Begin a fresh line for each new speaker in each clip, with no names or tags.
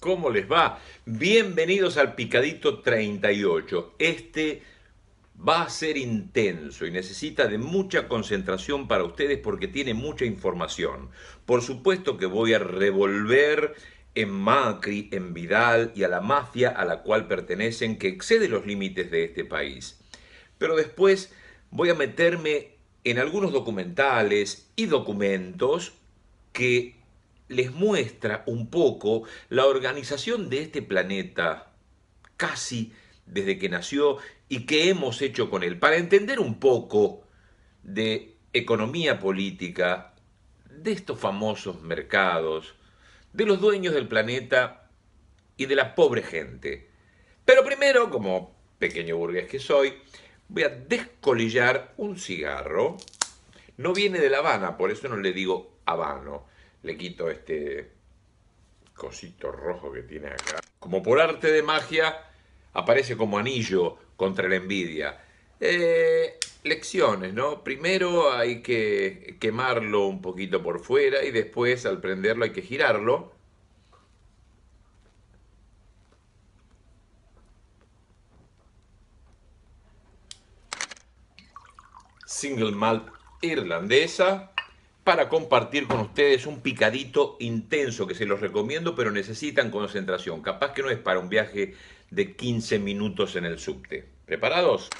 ¿Cómo les va? Bienvenidos al Picadito 38. Este va a ser intenso y necesita de mucha concentración para ustedes porque tiene mucha información. Por supuesto que voy a revolver en Macri, en Vidal y a la mafia a la cual pertenecen que excede los límites de este país. Pero después voy a meterme en algunos documentales y documentos que les muestra un poco la organización de este planeta casi desde que nació y qué hemos hecho con él, para entender un poco de economía política, de estos famosos mercados, de los dueños del planeta y de la pobre gente. Pero primero, como pequeño burgués que soy, voy a descolillar un cigarro. No viene de La Habana, por eso no le digo habano. Le quito este cosito rojo que tiene acá. Como por arte de magia, aparece como anillo contra la envidia. Lecciones, ¿no? Primero hay que quemarlo un poquito por fuera y después al prenderlo hay que girarlo. Single malt irlandesa para compartir con ustedes un picadito intenso que se los recomiendo, pero necesitan concentración. Capaz que no es para un viaje de 15 minutos en el subte. ¿Preparados?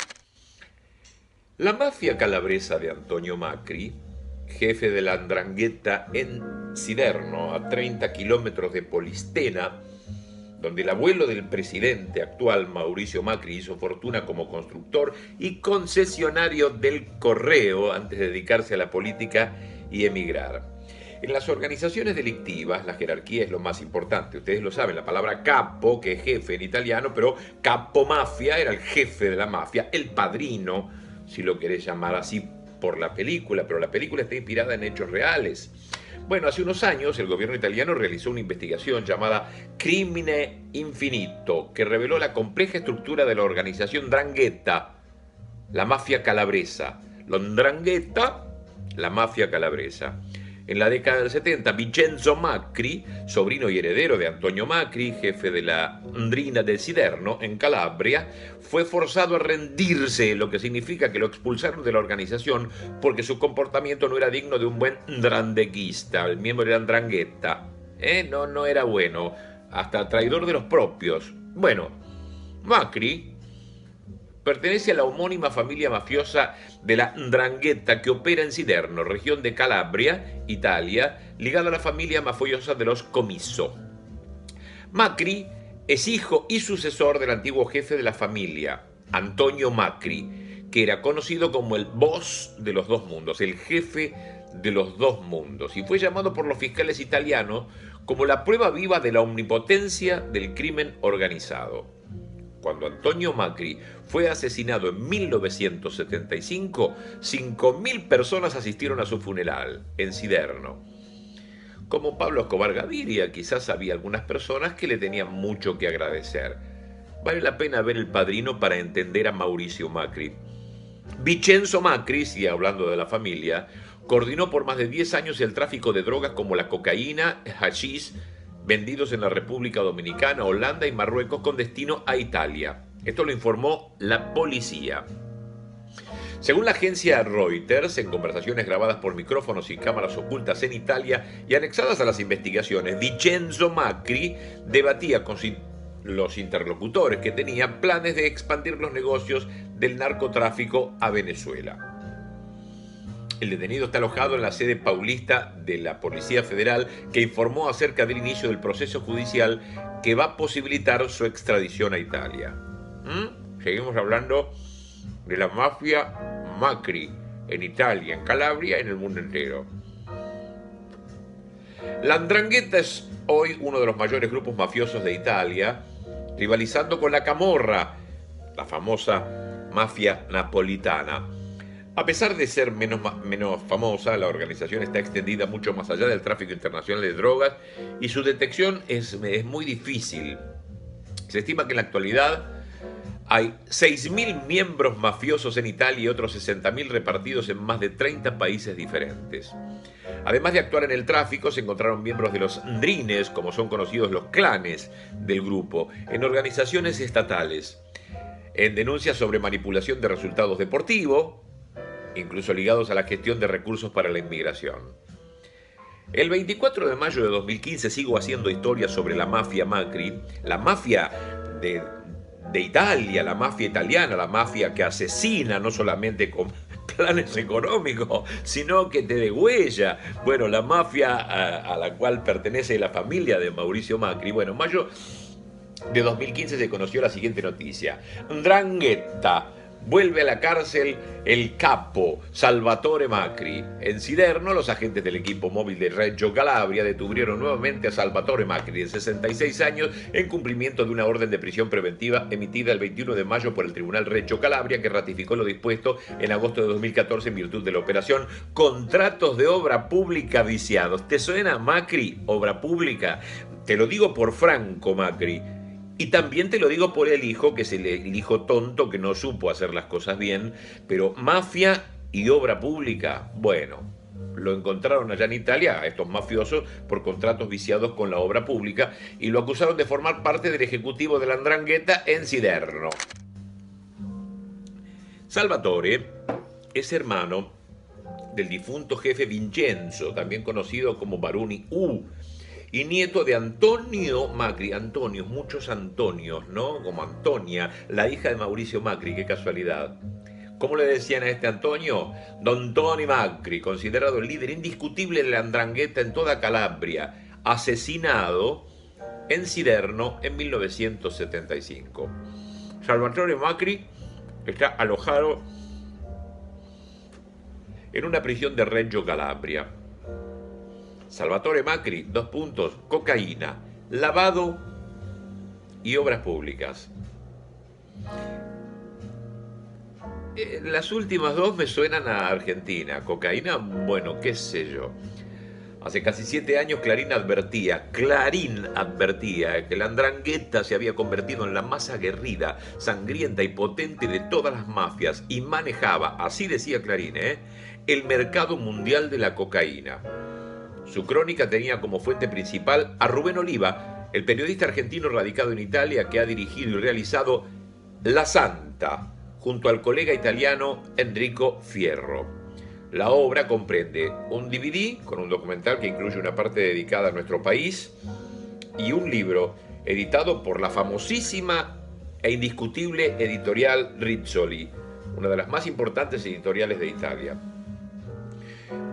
La mafia calabresa de Antonio Macri, jefe de la 'Ndrangheta en Siderno, a 30 kilómetros de Polistena, donde el abuelo del presidente actual, Mauricio Macri, hizo fortuna como constructor y concesionario del correo antes de dedicarse a la política y emigrar. En las organizaciones delictivas, la jerarquía es lo más importante. Ustedes lo saben, la palabra capo, que es jefe en italiano, pero capo mafia era el jefe de la mafia, el padrino, si lo querés llamar así por la película, pero la película está inspirada en hechos reales. Bueno, hace unos años el gobierno italiano realizó una investigación llamada Crimine Infinito, que reveló la compleja estructura de la organización 'Ndrangheta, la mafia calabresa. La 'Ndrangheta, la mafia calabresa. En la década del 70, Vincenzo Macri, sobrino y heredero de Antonio Macri, jefe de la 'Ndrina del Siderno, en Calabria, fue forzado a rendirse, lo que significa que lo expulsaron de la organización porque su comportamiento no era digno de un buen ndrandeguista, el miembro de la 'Ndrangheta. No era bueno, hasta traidor de los propios. Bueno, Macri pertenece a la homónima familia mafiosa de la 'Ndrangheta que opera en Siderno, región de Calabria, Italia, ligada a la familia mafiosa de los Comiso. Macri es hijo y sucesor del antiguo jefe de la familia, Antonio Macri, que era conocido como el boss de los dos mundos, el jefe de los dos mundos, y fue llamado por los fiscales italianos como la prueba viva de la omnipotencia del crimen organizado. Cuando Antonio Macri fue asesinado en 1975, 5.000 personas asistieron a su funeral en Siderno. Como Pablo Escobar Gaviria, quizás había algunas personas que le tenían mucho que agradecer. Vale la pena ver El Padrino para entender a Mauricio Macri. Vincenzo Macri, sigue hablando de la familia, coordinó por más de 10 años el tráfico de drogas como la cocaína, hashish, vendidos en la República Dominicana, Holanda y Marruecos con destino a Italia. Esto lo informó la policía. Según la agencia Reuters, en conversaciones grabadas por micrófonos y cámaras ocultas en Italia y anexadas a las investigaciones, Vincenzo Macri debatía con los interlocutores que tenían planes de expandir los negocios del narcotráfico a Venezuela. El detenido está alojado en la sede paulista de la Policía Federal, que informó acerca del inicio del proceso judicial que va a posibilitar su extradición a Italia. Seguimos hablando de la mafia Macri en Italia, en Calabria, en el mundo entero. La 'Ndrangheta es hoy uno de los mayores grupos mafiosos de Italia, rivalizando con la Camorra, la famosa mafia napolitana. A pesar de ser menos famosa, la organización está extendida mucho más allá del tráfico internacional de drogas y su detección es muy difícil. Se estima que en la actualidad hay 6.000 miembros mafiosos en Italia y otros 60.000 repartidos en más de 30 países diferentes. Además de actuar en el tráfico, se encontraron miembros de los ndrines, como son conocidos los clanes del grupo, en organizaciones estatales, en denuncias sobre manipulación de resultados deportivos, incluso ligados a la gestión de recursos para la inmigración. El 24 de mayo de 2015 sigo haciendo historias sobre la mafia Macri, la mafia de Italia, la mafia italiana, la mafia que asesina no solamente con planes económicos, sino que te degüella. Bueno, la mafia a la cual pertenece la familia de Mauricio Macri. Bueno, en mayo de 2015 se conoció la siguiente noticia. 'Ndrangheta. Vuelve a la cárcel el capo Salvatore Macri. En Siderno, los agentes del equipo móvil de Reggio Calabria detuvieron nuevamente a Salvatore Macri, de 66 años, en cumplimiento de una orden de prisión preventiva emitida el 21 de mayo por el Tribunal Reggio Calabria, que ratificó lo dispuesto en agosto de 2014 en virtud de la operación Contratos de Obra Pública Viciados. ¿Te suena, Macri? Obra pública. Te lo digo por Franco Macri. Y también te lo digo por el hijo, que es el hijo tonto que no supo hacer las cosas bien, pero mafia y obra pública, bueno, lo encontraron allá en Italia, a estos mafiosos, por contratos viciados con la obra pública, y lo acusaron de formar parte del ejecutivo de la 'Ndrangheta en Siderno. Salvatore es hermano del difunto jefe Vincenzo, también conocido como Baruni U, y nieto de Antonio Macri. Antonio, muchos Antonios, ¿no? Como Antonia, la hija de Mauricio Macri, qué casualidad. ¿Cómo le decían a este Antonio? Don Toni Macri, considerado el líder indiscutible de la 'Ndrangheta en toda Calabria, asesinado en Siderno en 1975. Salvatore Macri está alojado en una prisión de Reggio Calabria. Salvatore Macri, 2 puntos, cocaína, lavado y obras públicas. Las últimas dos me suenan a Argentina. Cocaína, bueno, qué sé yo. Hace casi 7 años Clarín advertía que la 'Ndrangheta se había convertido en la más aguerrida, sangrienta y potente de todas las mafias y manejaba, así decía Clarín, el mercado mundial de la cocaína. Su crónica tenía como fuente principal a Rubén Oliva, el periodista argentino radicado en Italia que ha dirigido y realizado La Santa, junto al colega italiano Enrico Fierro. La obra comprende un DVD con un documental que incluye una parte dedicada a nuestro país y un libro editado por la famosísima e indiscutible editorial Rizzoli, una de las más importantes editoriales de Italia.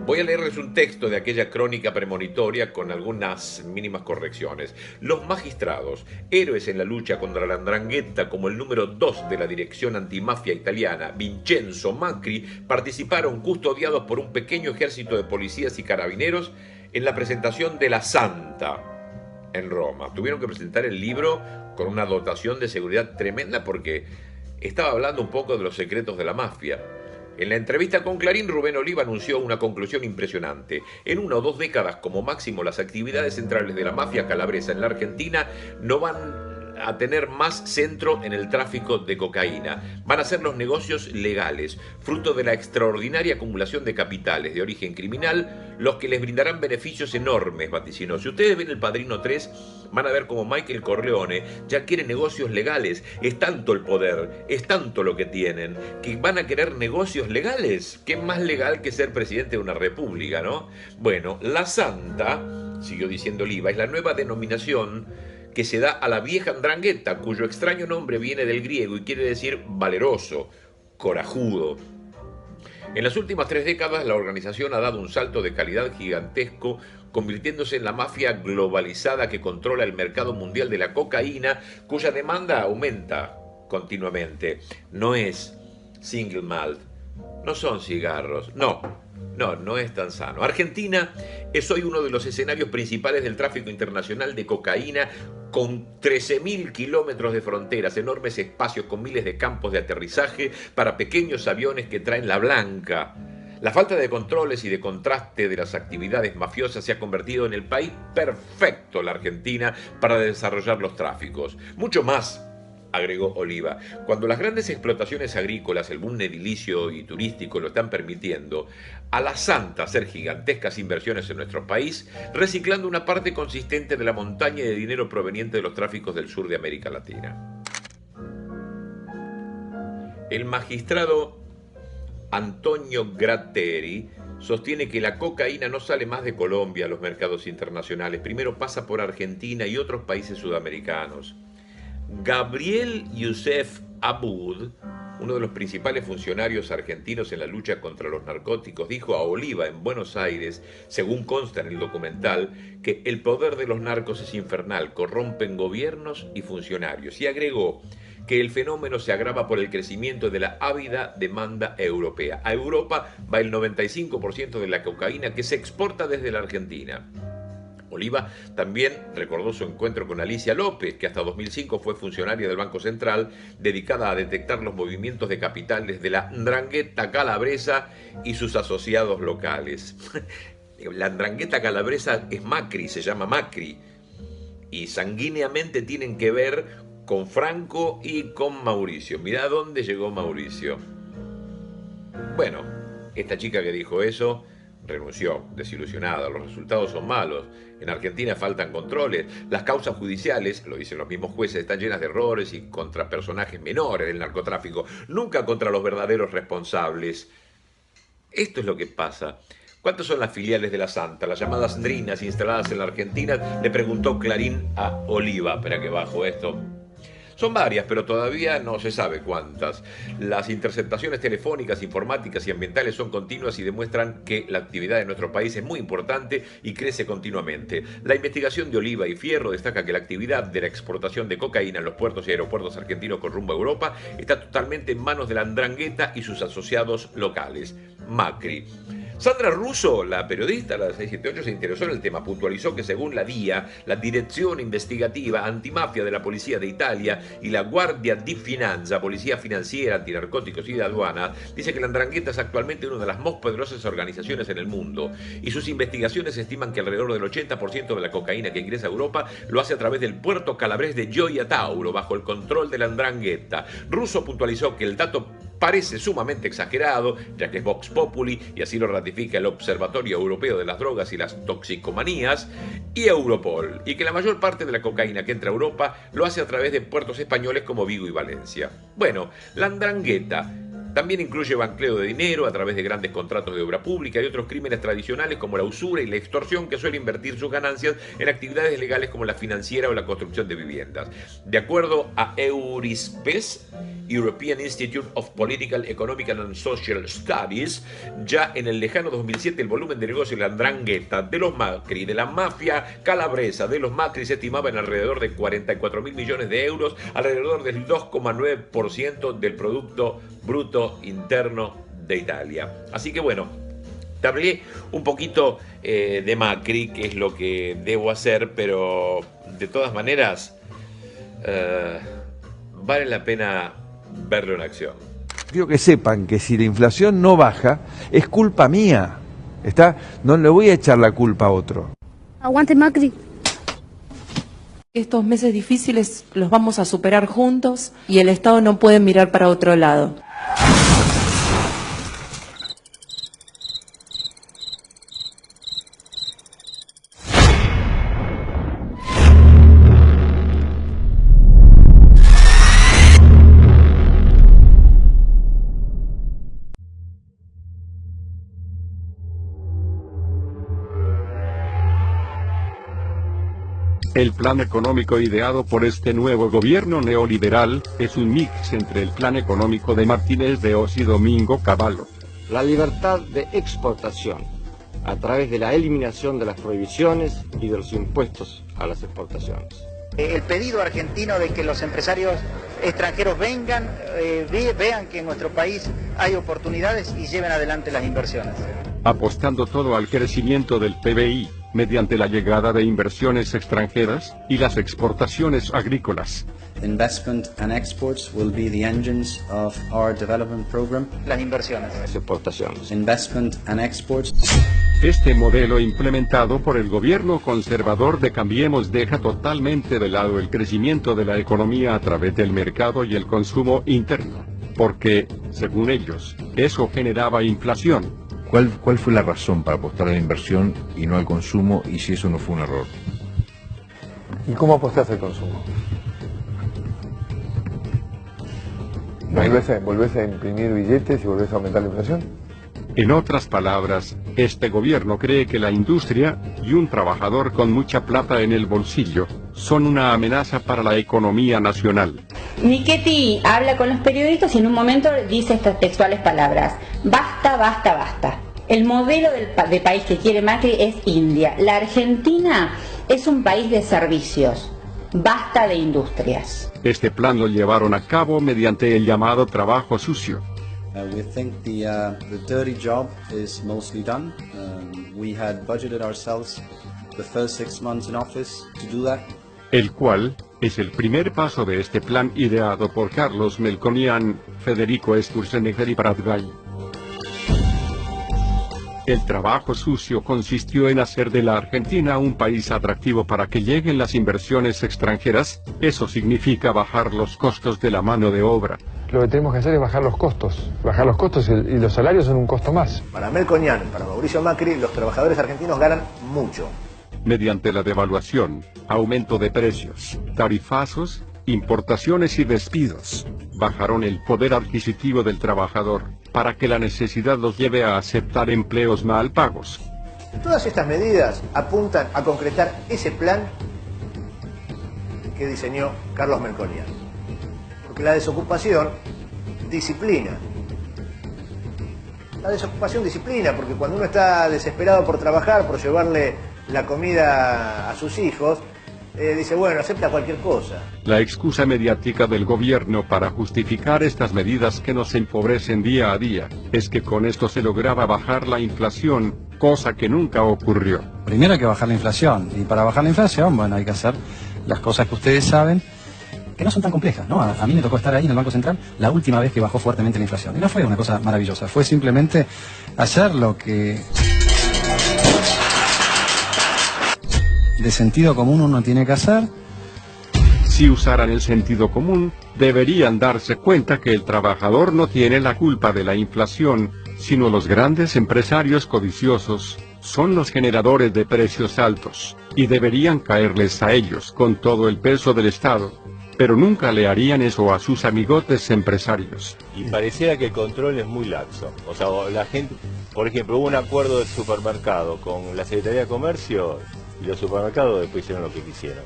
Voy a leerles un texto de aquella crónica premonitoria con algunas mínimas correcciones. Los magistrados, héroes en la lucha contra la 'Ndrangheta como el número 2 de la dirección antimafia italiana, Vincenzo Macri, participaron custodiados por un pequeño ejército de policías y carabineros en la presentación de La Santa en Roma. Tuvieron que presentar el libro con una dotación de seguridad tremenda porque estaba hablando un poco de los secretos de la mafia. En la entrevista con Clarín, Rubén Oliva anunció una conclusión impresionante. En 1 o 2 décadas, como máximo, las actividades centrales de la mafia calabresa en la Argentina no van a tener más centro en el tráfico de cocaína. Van a ser los negocios legales, fruto de la extraordinaria acumulación de capitales de origen criminal, los que les brindarán beneficios enormes, vaticinó. Si ustedes ven El Padrino 3, van a ver como Michael Corleone ya quiere negocios legales. Es tanto el poder, es tanto lo que tienen, que van a querer negocios legales. ¿Qué más legal que ser presidente de una república, no? Bueno, La Santa, siguió diciendo Oliva, es la nueva denominación que se da a la vieja 'Ndrangheta, cuyo extraño nombre viene del griego y quiere decir valeroso, corajudo. En las últimas 3 décadas, la organización ha dado un salto de calidad gigantesco, convirtiéndose en la mafia globalizada que controla el mercado mundial de la cocaína, cuya demanda aumenta continuamente. No es single malt, no son cigarros, no es tan sano. Argentina es hoy uno de los escenarios principales del tráfico internacional de cocaína, con 13.000 kilómetros de fronteras, enormes espacios con miles de campos de aterrizaje para pequeños aviones que traen la blanca. La falta de controles y de contraste de las actividades mafiosas se ha convertido en el país perfecto, la Argentina, para desarrollar los tráficos. Mucho más agregó Oliva. Cuando las grandes explotaciones agrícolas, el boom edilicio y turístico lo están permitiendo, a la santa hacer gigantescas inversiones en nuestro país, reciclando una parte consistente de la montaña de dinero proveniente de los tráficos del sur de América Latina. El magistrado Antonio Gratteri sostiene que la cocaína no sale más de Colombia a los mercados internacionales. Primero pasa por Argentina y otros países sudamericanos. Gabriel Youssef Aboud, uno de los principales funcionarios argentinos en la lucha contra los narcóticos, dijo a Oliva en Buenos Aires, según consta en el documental, que el poder de los narcos es infernal, corrompen gobiernos y funcionarios. Y agregó que el fenómeno se agrava por el crecimiento de la ávida demanda europea. A Europa va el 95% de la cocaína que se exporta desde la Argentina. Oliva también recordó su encuentro con Alicia López, que hasta 2005 fue funcionaria del Banco Central, dedicada a detectar los movimientos de capitales de la 'Ndrangheta calabresa y sus asociados locales. La 'Ndrangheta calabresa es Macri, se llama Macri, y sanguíneamente tienen que ver con Franco y con Mauricio. Mirá dónde llegó Mauricio. Bueno, esta chica que dijo eso renunció, desilusionada. Los resultados son malos. En Argentina faltan controles. Las causas judiciales, lo dicen los mismos jueces, están llenas de errores y contra personajes menores del narcotráfico, nunca contra los verdaderos responsables. Esto es lo que pasa. ¿Cuántas son las filiales de la Santa, las llamadas ndrinas instaladas en la Argentina? Le preguntó Clarín a Oliva. Espera que bajo esto. Son varias, pero todavía no se sabe cuántas. Las interceptaciones telefónicas, informáticas y ambientales son continuas y demuestran que la actividad de nuestro país es muy importante y crece continuamente. La investigación de Oliva y Fierro destaca que la actividad de la exportación de cocaína en los puertos y aeropuertos argentinos con rumbo a Europa está totalmente en manos de la 'Ndrangheta y sus asociados locales. Macri. Sandra Russo, la periodista de la 678, se interesó en el tema. Puntualizó que según la DIA, la Direzione Investigativa Antimafia de la Policía de Italia y la Guardia di Finanza, Policía Financiera, Antinarcóticos y de Aduana, dice que la 'Ndrangheta es actualmente una de las más poderosas organizaciones en el mundo y sus investigaciones estiman que alrededor del 80% de la cocaína que ingresa a Europa lo hace a través del puerto calabrés de Gioia Tauro, bajo el control de la 'Ndrangheta. Russo puntualizó que el dato parece sumamente exagerado, ya que es Vox Populi, y así lo ratifica el Observatorio Europeo de las Drogas y las Toxicomanías y Europol, y que la mayor parte de la cocaína que entra a Europa lo hace a través de puertos españoles como Vigo y Valencia. Bueno, la 'Ndrangheta también incluye banqueo de dinero a través de grandes contratos de obra pública y otros crímenes tradicionales como la usura y la extorsión, que suele invertir sus ganancias en actividades legales como la financiera o la construcción de viviendas. De acuerdo a Eurispes, European Institute of Political, Economic and Social Studies, ya en el lejano 2007 el volumen de negocio de la 'Ndrangheta, de los Macri, de la mafia calabresa de los Macri, se estimaba en alrededor de 44.000 millones de euros, alrededor del 2,9% del Producto Bruto Interno de Italia. Así que bueno, te hablé un poquito de Macri, que es lo que debo hacer, pero de todas maneras vale la pena verlo en acción.
Quiero que sepan que si la inflación no baja, es culpa mía. ¿Está? No le voy a echar la culpa a otro.
Aguante Macri.
Estos meses difíciles los vamos a superar juntos y el Estado no puede mirar para otro lado.
El plan económico ideado por este nuevo gobierno neoliberal es un mix entre el plan económico de Martínez de Oz y Domingo Cavallo.
La libertad de exportación a través de la eliminación de las prohibiciones y de los impuestos a las exportaciones.
El pedido argentino de que los empresarios extranjeros vengan, vean que en nuestro país hay oportunidades y lleven adelante las inversiones.
Apostando todo al crecimiento del PBI, mediante la llegada de inversiones extranjeras y las exportaciones agrícolas.
Investment and exports will be the engines of our development program.
Las inversiones.
Las exportaciones.
Investment and exports.
Este modelo implementado por el gobierno conservador de Cambiemos deja totalmente de lado el crecimiento de la economía a través del mercado y el consumo interno, porque, según ellos, eso generaba inflación.
¿Cuál fue la razón para apostar a la inversión y no al consumo, y si eso no fue un error?
¿Y cómo apostaste al consumo? ¿Volvés a imprimir billetes y volvés a aumentar la inflación?
En otras palabras, este gobierno cree que la industria y un trabajador con mucha plata en el bolsillo son una amenaza para la economía nacional.
Michetti habla con los periodistas y en un momento dice estas textuales palabras: basta, basta, basta. El modelo de país que quiere Macri es India. La Argentina es un país de servicios. Basta de industrias.
Este plan lo llevaron a cabo mediante el llamado trabajo sucio.
We think the dirty job is mostly done. We had budgeted ourselves the first 6 months in office to do that.
El cual es el primer paso de este plan ideado por Carlos Melconian, Federico Sturzenegger y Pratgay. El trabajo sucio consistió en hacer de la Argentina un país atractivo para que lleguen las inversiones extranjeras. Eso significa bajar los costos de la mano de obra.
Lo que tenemos que hacer es bajar los costos y los salarios son un costo más.
Para Melconian, para Mauricio Macri, los trabajadores argentinos ganan mucho.
Mediante la devaluación, aumento de precios, tarifazos, importaciones y despidos, bajaron el poder adquisitivo del trabajador, para que la necesidad los lleve a aceptar empleos mal pagos.
Todas estas medidas apuntan a concretar ese plan que diseñó Carlos Melconian. Porque la desocupación disciplina. La desocupación disciplina, porque cuando uno está desesperado por trabajar, por llevarle la comida a sus hijos, dice, bueno, acepta cualquier cosa.
La excusa mediática del gobierno para justificar estas medidas que nos empobrecen día a día, es que con esto se lograba bajar la inflación, cosa que nunca ocurrió.
Primero hay que bajar la inflación, y para bajar la inflación, bueno, hay que hacer las cosas que ustedes saben, que no son tan complejas, ¿no? A mí me tocó estar ahí en el Banco Central la última vez que bajó fuertemente la inflación, y no fue una cosa maravillosa, fue simplemente hacer lo que de sentido común uno tiene que hacer.
Si usaran el sentido común, deberían darse cuenta que el trabajador no tiene la culpa de la inflación, sino los grandes empresarios codiciosos, son los generadores de precios altos, y deberían caerles a ellos con todo el peso del Estado, pero nunca le harían eso a sus amigotes empresarios.
Y pareciera que el control es muy laxo, o sea, la gente, por ejemplo, hubo un acuerdo del supermercado con la Secretaría de Comercio, y los supermercados después hicieron lo que quisieron.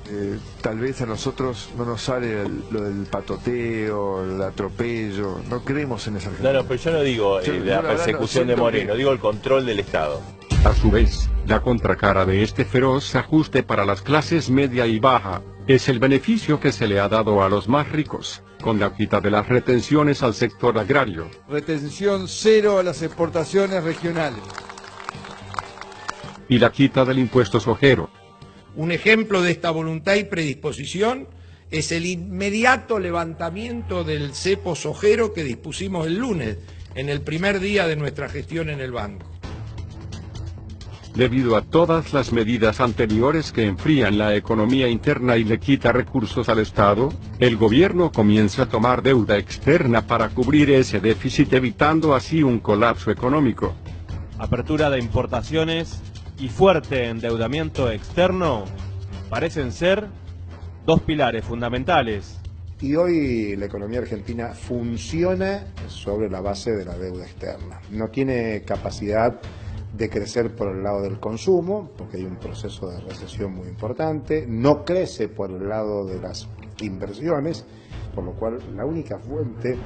Tal vez a nosotros no nos sale lo del patoteo, el atropello, no creemos en esa gente.
No, pero yo no digo la persecución de Moreno, digo el control del Estado.
A su vez, la contracara de este feroz ajuste para las clases media y baja, es el beneficio que se le ha dado a los más ricos, con la quita de las retenciones al sector agrario.
Retención cero a las exportaciones regionales.
Y la quita del impuesto sojero.
Un ejemplo de esta voluntad y predisposición es el inmediato levantamiento del cepo sojero que dispusimos el lunes, en el primer día de nuestra gestión en el banco.
Debido a todas las medidas anteriores que enfrían la economía interna y le quita recursos al Estado, el gobierno comienza a tomar deuda externa para cubrir ese déficit, evitando así un colapso económico.
Apertura de importaciones y fuerte endeudamiento externo parecen ser dos pilares fundamentales.
Y hoy la economía argentina funciona sobre la base de la deuda externa. No tiene capacidad de crecer por el lado del consumo, porque hay un proceso de recesión muy importante. No crece por el lado de las inversiones, por lo cual la única fuente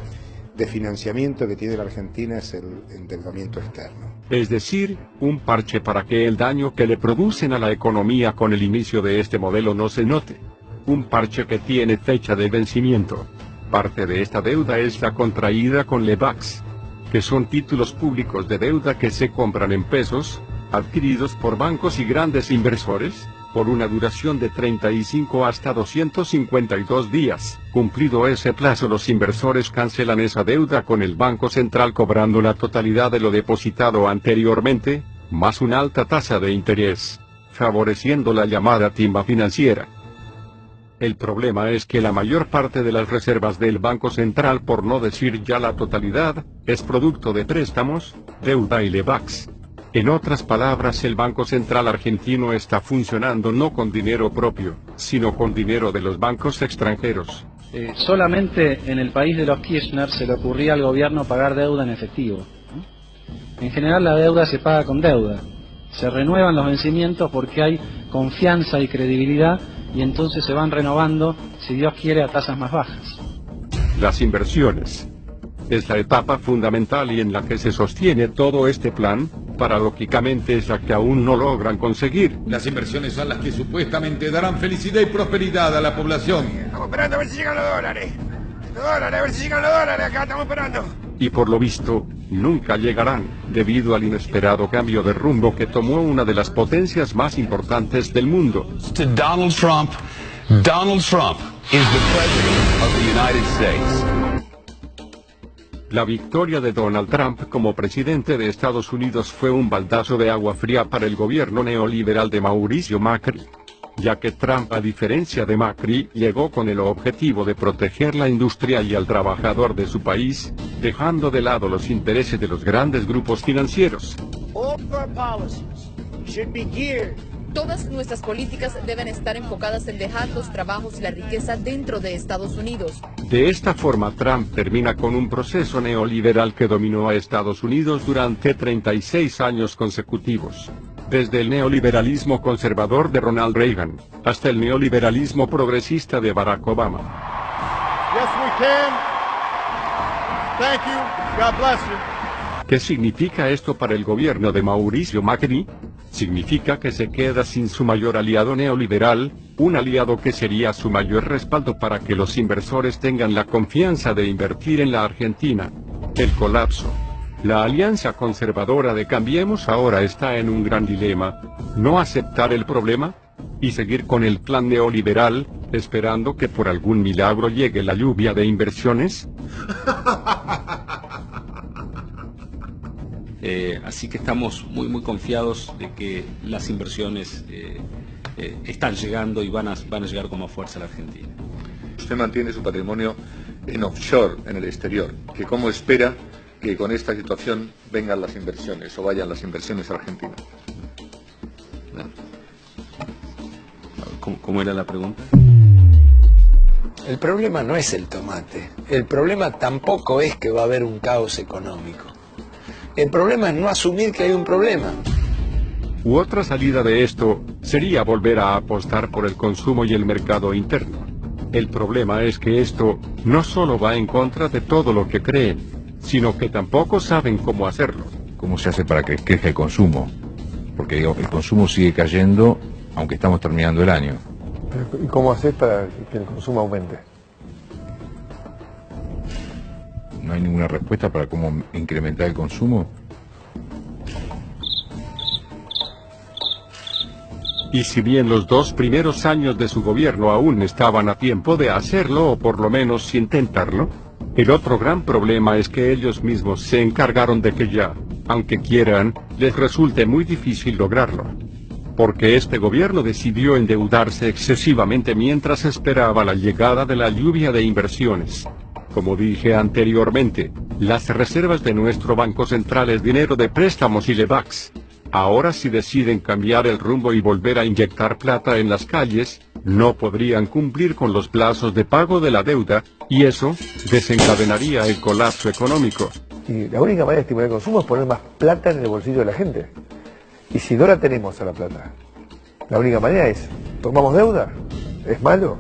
de financiamiento que tiene la Argentina es el endeudamiento externo.
Es decir, un parche para que el daño que le producen a la economía con el inicio de este modelo no se note. Un parche que tiene fecha de vencimiento. Parte de esta deuda es la contraída con Lebacs, que son títulos públicos de deuda que se compran en pesos, adquiridos por bancos y grandes inversores, por una duración de 35 hasta 252 días. Cumplido ese plazo, los inversores cancelan esa deuda con el Banco Central cobrando la totalidad de lo depositado anteriormente, más una alta tasa de interés, favoreciendo la llamada timba financiera. El problema es que la mayor parte de las reservas del Banco Central, por no decir ya la totalidad, es producto de préstamos, deuda y levax. En otras palabras, el Banco Central argentino está funcionando no con dinero propio, sino con dinero de los bancos extranjeros.
Solamente en el país de los Kirchner se le ocurría al gobierno pagar deuda en efectivo, ¿no? En general la deuda se paga con deuda. Se renuevan los vencimientos porque hay confianza y credibilidad y entonces se van renovando, si Dios quiere, a tasas más bajas.
Las inversiones es la etapa fundamental y en la que se sostiene todo este plan, paradójicamente es la que aún no logran conseguir.
Las inversiones son las que supuestamente darán felicidad y prosperidad a la población.
Estamos esperando a ver si llegan los dólares. A ver si llegan los dólares, acá estamos esperando.
Y por lo visto, nunca llegarán, debido al inesperado cambio de rumbo que tomó una de las potencias más importantes del mundo.
Donald Trump is the president of the United States.
La victoria de Donald Trump como presidente de Estados Unidos fue un baldazo de agua fría para el gobierno neoliberal de Mauricio Macri, ya que Trump, a diferencia de Macri, llegó con el objetivo de proteger la industria y al trabajador de su país, dejando de lado los intereses de los grandes grupos financieros.
Todas nuestras políticas deben estar enfocadas en dejar los trabajos y la riqueza dentro de Estados Unidos.
De esta forma, Trump termina con un proceso neoliberal que dominó a Estados Unidos durante 36 años consecutivos. Desde el neoliberalismo conservador de Ronald Reagan, hasta el neoliberalismo progresista de Barack Obama.
Yes, we can. Thank you. God bless you.
¿Qué significa esto para el gobierno de Mauricio Macri? Significa que se queda sin su mayor aliado neoliberal, un aliado que sería su mayor respaldo para que los inversores tengan la confianza de invertir en la Argentina. El colapso. La alianza conservadora de Cambiemos ahora está en un gran dilema: no aceptar el problema y seguir con el plan neoliberal, esperando que por algún milagro llegue la lluvia de inversiones.
Así que estamos muy confiados de que las inversiones están llegando y van a llegar como fuerza a la Argentina.
Usted mantiene su patrimonio en offshore, en el exterior. ¿Cómo espera que con esta situación vengan las inversiones o vayan las inversiones a Argentina?
¿Cómo era la pregunta?
El problema no es el tomate. El problema tampoco es que va a haber un caos económico. El problema es no asumir que hay un problema.
Otra salida de esto sería volver a apostar por el consumo y el mercado interno. El problema es que esto no solo va en contra de todo lo que creen, sino que tampoco saben cómo hacerlo.
¿Cómo se hace para que crezca el consumo? Porque digo, el consumo sigue cayendo aunque estamos terminando el año.
¿Y cómo haces para que el consumo aumente?
¿No hay ninguna respuesta para cómo incrementar el consumo?
Y si bien los 2 primeros años de su gobierno aún estaban a tiempo de hacerlo o por lo menos intentarlo, el otro gran problema es que ellos mismos se encargaron de que ya, aunque quieran, les resulte muy difícil lograrlo. Porque este gobierno decidió endeudarse excesivamente mientras esperaba la llegada de la lluvia de inversiones. Como dije anteriormente, las reservas de nuestro Banco Central es dinero de préstamos y levax. Ahora si deciden cambiar el rumbo y volver a inyectar plata en las calles, no podrían cumplir con los plazos de pago de la deuda, y eso desencadenaría el colapso económico.
Y la única manera de estimular el consumo es poner más plata en el bolsillo de la gente. Y si no la tenemos a la plata, la única manera es, ¿tomamos deuda? ¿Es malo?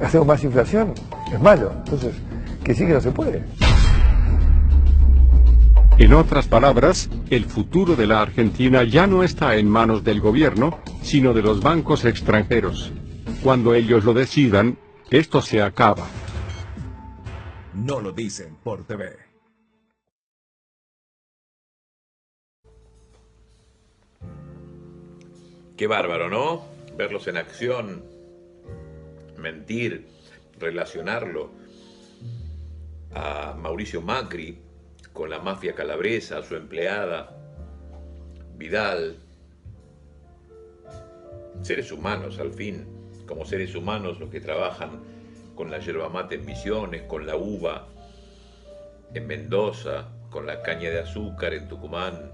¿Hacemos más inflación? Es malo. Entonces, que sí que no se puede.
En otras palabras, el futuro de la Argentina ya no está en manos del gobierno, sino de los bancos extranjeros. Cuando ellos lo decidan, esto se acaba.
No lo dicen por TV.
Qué bárbaro, ¿no? verlos en acción, mentir, relacionarlo a Mauricio Macri con la mafia calabresa, a su empleada, Vidal. Seres humanos, al fin, como seres humanos los que trabajan con la yerba mate en Misiones, con la uva en Mendoza, con la caña de azúcar en Tucumán,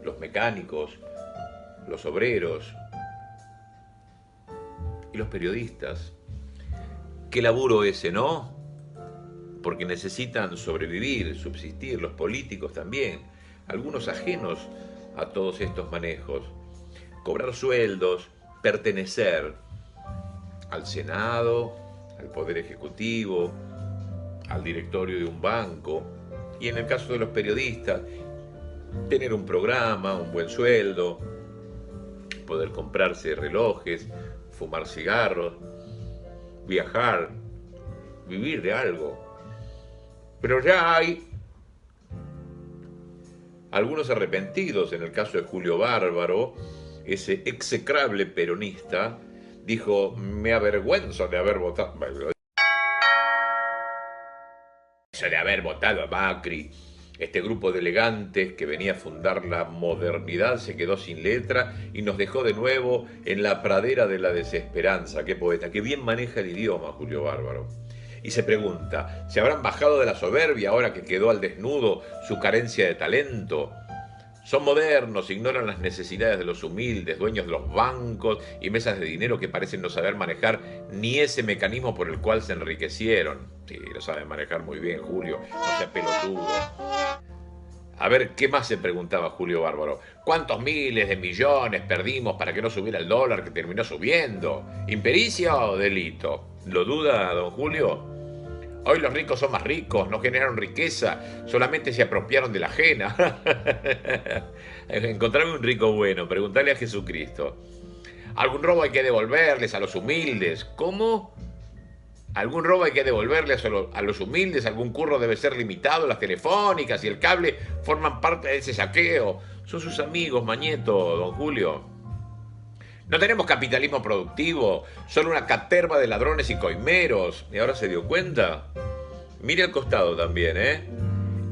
los mecánicos, los obreros y los periodistas. Qué laburo ese, ¿no? Porque necesitan sobrevivir, subsistir, los políticos también, algunos ajenos a todos estos manejos, cobrar sueldos, pertenecer al Senado, al Poder Ejecutivo, al directorio de un banco, y en el caso de los periodistas, tener un programa, un buen sueldo, poder comprarse relojes, fumar cigarros, viajar, vivir de algo. Pero ya hay algunos arrepentidos. En el caso de Julio Bárbaro, ese execrable peronista, dijo: me avergüenzo de haber votado a Macri. Este grupo de elegantes que venía a fundar la modernidad se quedó sin letra y nos dejó de nuevo en la pradera de la desesperanza. Qué poeta, qué bien maneja el idioma Julio Bárbaro. Y se pregunta, ¿se habrán bajado de la soberbia ahora que quedó al desnudo su carencia de talento? Son modernos, ignoran las necesidades de los humildes, dueños de los bancos y mesas de dinero que parecen no saber manejar ni ese mecanismo por el cual se enriquecieron. Sí, lo saben manejar muy bien, Julio, no sea pelotudo. A ver, ¿qué más se preguntaba Julio Bárbaro? ¿Cuántos miles de millones perdimos para que no subiera el dólar que terminó subiendo? ¿Impericia o delito? ¿Lo duda, don Julio? Hoy los ricos son más ricos, no generaron riqueza, solamente se apropiaron de la ajena. Encontrame un rico bueno, preguntale a Jesucristo. Algún robo hay que devolverles a los humildes. ¿Cómo? Algún robo hay que devolverles a los humildes, algún curro debe ser limitado, las telefónicas y el cable forman parte de ese saqueo. Son sus amigos, Mañeto, don Julio. No tenemos capitalismo productivo, solo una caterva de ladrones y coimeros. ¿Y ahora se dio cuenta? Mire al costado también, ¿eh?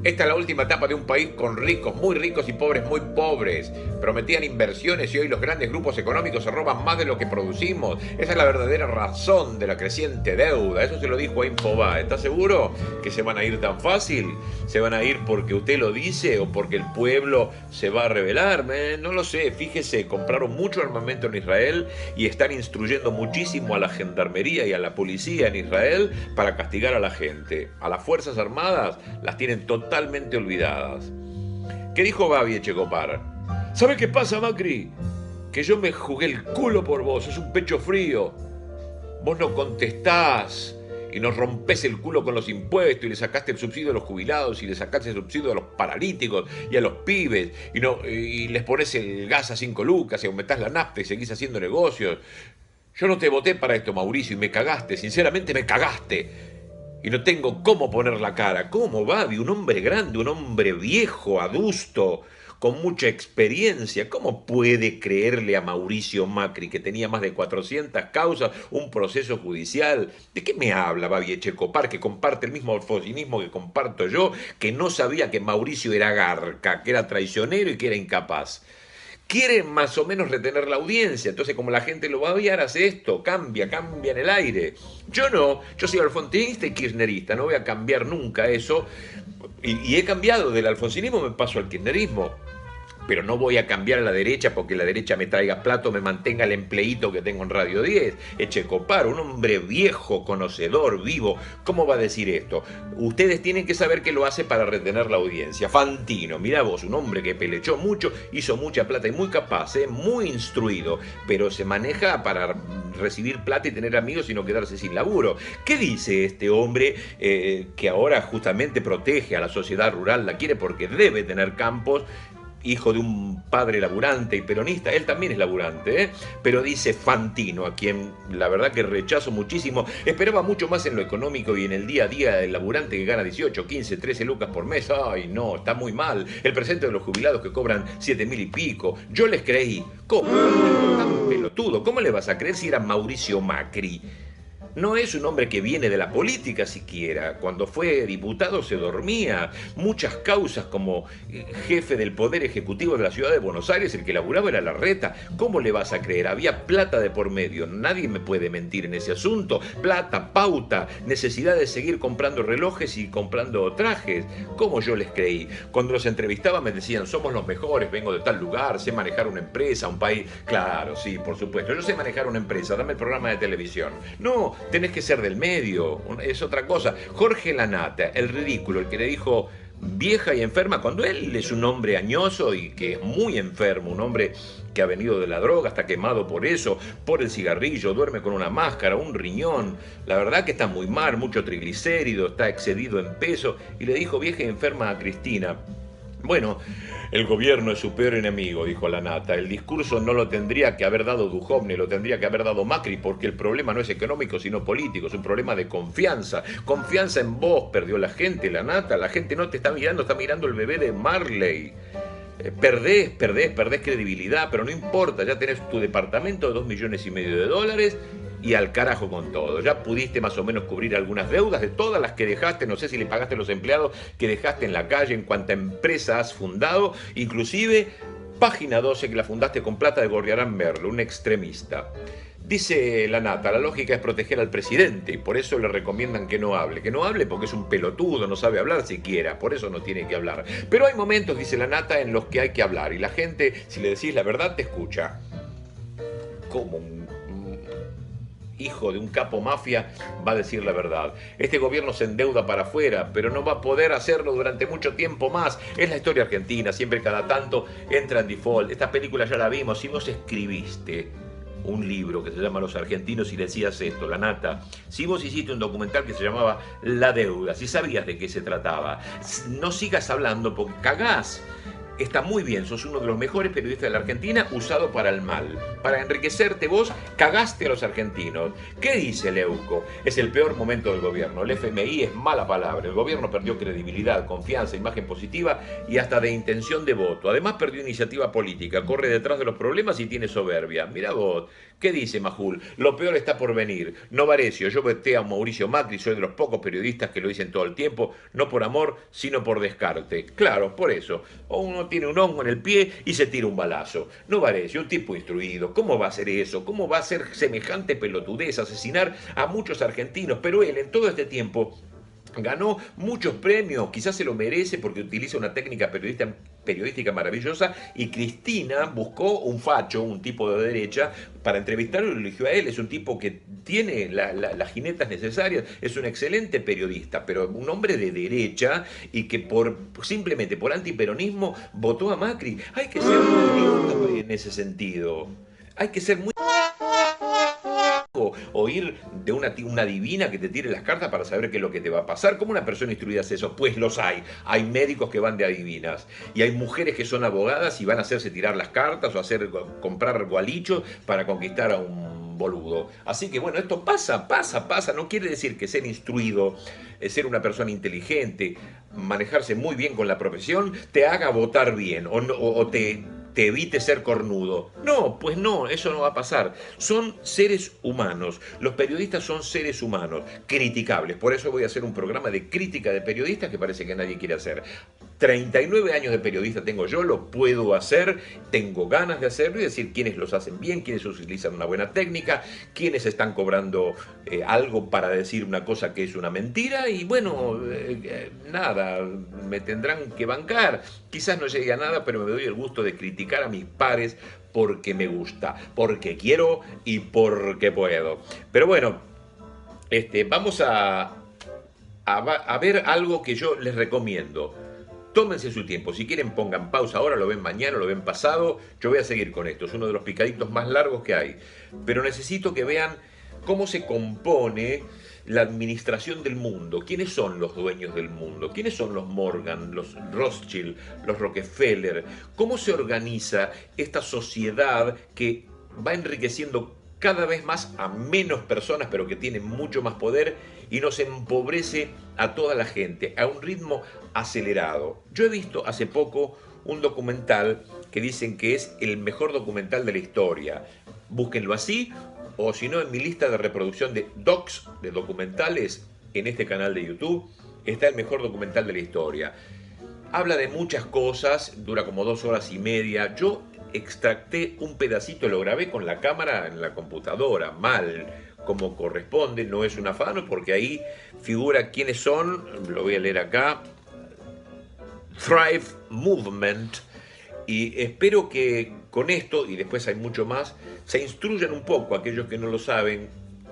Esta es la última etapa de un país con ricos muy ricos y pobres muy pobres. Prometían inversiones y hoy los grandes grupos económicos se roban más de lo que producimos. Esa es la verdadera razón de la creciente deuda. Eso se lo dijo a Infobae. ¿Está seguro que se van a ir tan fácil? ¿Se van a ir porque usted lo dice o porque el pueblo se va a rebelar? No lo sé. Fíjese, compraron mucho armamento en Israel y están instruyendo muchísimo a la gendarmería y a la policía en Israel para castigar a la gente. A las Fuerzas Armadas las tienen totalmente olvidadas. ¿Qué dijo Babi Echecopar? ¿Sabe qué pasa, Macri? Que yo me jugué el culo por vos, es un pecho frío. Vos no contestás y nos rompés el culo con los impuestos y le sacaste el subsidio a los jubilados y le sacaste el subsidio a los paralíticos y a los pibes y les pones el gas a 5 lucas y aumentás la nafta y seguís haciendo negocios. Yo no te voté para esto, Mauricio, y me cagaste, sinceramente me cagaste. Y no tengo cómo poner la cara. ¿Cómo, Babi? Un hombre grande, un hombre viejo, adusto, con mucha experiencia. ¿Cómo puede creerle a Mauricio Macri, que tenía más de 400 causas, un proceso judicial? ¿De qué me habla Babi Echecopar, que comparte el mismo alfonsinismo que comparto yo, que no sabía que Mauricio era garca, que era traicionero y que era incapaz? Quiere más o menos retener la audiencia, entonces como la gente lo va a odiar, hace esto, cambia en el aire. Yo no, yo soy alfonsinista y kirchnerista, no voy a cambiar nunca eso, y he cambiado del alfonsinismo, me paso al kirchnerismo. Pero no voy a cambiar a la derecha porque la derecha me traiga plato, me mantenga el empleíto que tengo en Radio 10. Echecopar, un hombre viejo, conocedor, vivo, ¿cómo va a decir esto? Ustedes tienen que saber que lo hace para retener la audiencia. Fantino, mirá vos, un hombre que pelechó mucho, hizo mucha plata y muy capaz, muy instruido, pero se maneja para recibir plata y tener amigos y no quedarse sin laburo. ¿Qué dice este hombre que ahora justamente protege a la sociedad rural, la quiere porque debe tener campos? Hijo de un padre laburante y peronista, él también es laburante, pero dice Fantino, a quien la verdad que rechazo muchísimo, esperaba mucho más en lo económico y en el día a día del laburante que gana 18, 15, 13 lucas por mes. Ay, no, está muy mal. El presente de los jubilados que cobran 7.000 y pico. Yo les creí. ¿Cómo? Tan pelotudo. ¿Cómo le vas a creer si era Mauricio Macri? No es un hombre que viene de la política siquiera. Cuando fue diputado se dormía. Muchas causas como jefe del Poder Ejecutivo de la Ciudad de Buenos Aires, el que laburaba era Larreta. ¿Cómo le vas a creer? Había plata de por medio. Nadie me puede mentir en ese asunto. Plata, pauta, necesidad de seguir comprando relojes y comprando trajes. ¿Cómo yo les creí? Cuando los entrevistaba me decían, somos los mejores, vengo de tal lugar, sé manejar una empresa, un país. Claro, sí, por supuesto. Yo sé manejar una empresa, dame el programa de televisión. No, tenés que ser del medio, es otra cosa. Jorge Lanata, el ridículo, el que le dijo vieja y enferma, cuando él es un hombre añoso y que es muy enfermo, un hombre que ha venido de la droga, está quemado por eso, por el cigarrillo, duerme con una máscara, un riñón, la verdad que está muy mal, mucho triglicérido, está excedido en peso, y le dijo vieja y enferma a Cristina. Bueno, el gobierno es su peor enemigo, dijo Lanata. El discurso no lo tendría que haber dado Duhovne, lo tendría que haber dado Macri, porque el problema no es económico, sino político, es un problema de confianza. Confianza en vos, perdió la gente, Lanata. La gente no te está mirando el bebé de Marley. Perdés credibilidad, pero no importa, ya tenés tu departamento de $2,5 millones y al carajo con todo. Ya pudiste más o menos cubrir algunas deudas de todas las que dejaste, no sé si le pagaste a los empleados que dejaste en la calle, en cuanta empresa has fundado, inclusive Página 12 que la fundaste con plata de Gorriarán Merlo, un extremista. Dice Lanata, la lógica es proteger al presidente y por eso le recomiendan que no hable. Que no hable porque es un pelotudo, no sabe hablar siquiera, por eso no tiene que hablar. Pero hay momentos, dice Lanata, en los que hay que hablar y la gente, si le decís la verdad, te escucha. ¿Cómo un hijo de un capo mafia va a decir la verdad? Este gobierno se endeuda para afuera, pero no va a poder hacerlo durante mucho tiempo más. Es la historia argentina, siempre cada tanto entra en default. Esta película ya la vimos. Si vos escribiste un libro que se llama Los Argentinos y decías esto, Lanata, si vos hiciste un documental que se llamaba La Deuda, si sabías de qué se trataba, no sigas hablando porque cagás. Está muy bien, sos uno de los mejores periodistas de la Argentina, usado para el mal. Para enriquecerte vos, cagaste a los argentinos. ¿Qué dice Leuco? Es el peor momento del gobierno. El FMI es mala palabra. El gobierno perdió credibilidad, confianza, imagen positiva y hasta de intención de voto. Además perdió iniciativa política, corre detrás de los problemas y tiene soberbia. Mirá vos, ¿qué dice Majul? Lo peor está por venir. Novarecio, yo veté a Mauricio Macri, soy de los pocos periodistas que lo dicen todo el tiempo, no por amor, sino por descarte. Claro, por eso. O uno tiene un hongo en el pie y se tira un balazo. Novarecio, un tipo instruido, ¿cómo va a hacer eso? ¿Cómo va a hacer semejante pelotudez, asesinar a muchos argentinos? Pero él en todo este tiempo ganó muchos premios, quizás se lo merece porque utiliza una técnica periodística maravillosa y Cristina buscó un facho, un tipo de derecha, para entrevistarlo y lo eligió a él. Es un tipo que tiene las jinetas necesarias, es un excelente periodista, pero un hombre de derecha y que simplemente por antiperonismo votó a Macri. Hay que ser muy idiota en ese sentido. Hay que ser muy... o ir de una divina que te tire las cartas para saber qué es lo que te va a pasar. ¿Cómo una persona instruida hace eso? Pues los hay. Hay médicos que van de adivinas y hay mujeres que son abogadas y van a hacerse tirar las cartas o comprar gualichos para conquistar a un boludo. Así que bueno, esto pasa. No quiere decir que ser instruido, ser una persona inteligente, manejarse muy bien con la profesión, te haga votar bien o te evite ser cornudo. No, pues no, eso no va a pasar. Son seres humanos. Los periodistas son seres humanos, criticables. Por eso voy a hacer un programa de crítica de periodistas que parece que nadie quiere hacer. 39 años de periodista tengo yo, lo puedo hacer, tengo ganas de hacerlo y decir quiénes los hacen bien, quiénes utilizan una buena técnica, quiénes están cobrando algo para decir una cosa que es una mentira y bueno, nada, me tendrán que bancar. Quizás no llegue a nada, pero me doy el gusto de criticar a mis pares porque me gusta, porque quiero y porque puedo. Pero bueno, vamos a ver algo que yo les recomiendo. Tómense su tiempo, si quieren pongan pausa ahora, lo ven mañana, lo ven pasado, yo voy a seguir con esto, es uno de los picaditos más largos que hay, pero necesito que vean cómo se compone la administración del mundo, quiénes son los dueños del mundo, quiénes son los Morgan, los Rothschild, los Rockefeller, cómo se organiza esta sociedad que va enriqueciendo cada vez más a menos personas, pero que tienen mucho más poder y nos empobrece a toda la gente a un ritmo acelerado. Yo he visto hace poco un documental que dicen que es el mejor documental de la historia. Búsquenlo así, o si no, en mi lista de reproducción de docs, de documentales, en este canal de YouTube, está el mejor documental de la historia. Habla de muchas cosas, dura como 2 horas y media. Yo extracté un pedacito, lo grabé con la cámara en la computadora, mal, como corresponde, no es un afano, porque ahí figura quiénes son, lo voy a leer acá, Thrive Movement, y espero que con esto, y después hay mucho más, se instruyan un poco aquellos que no lo saben,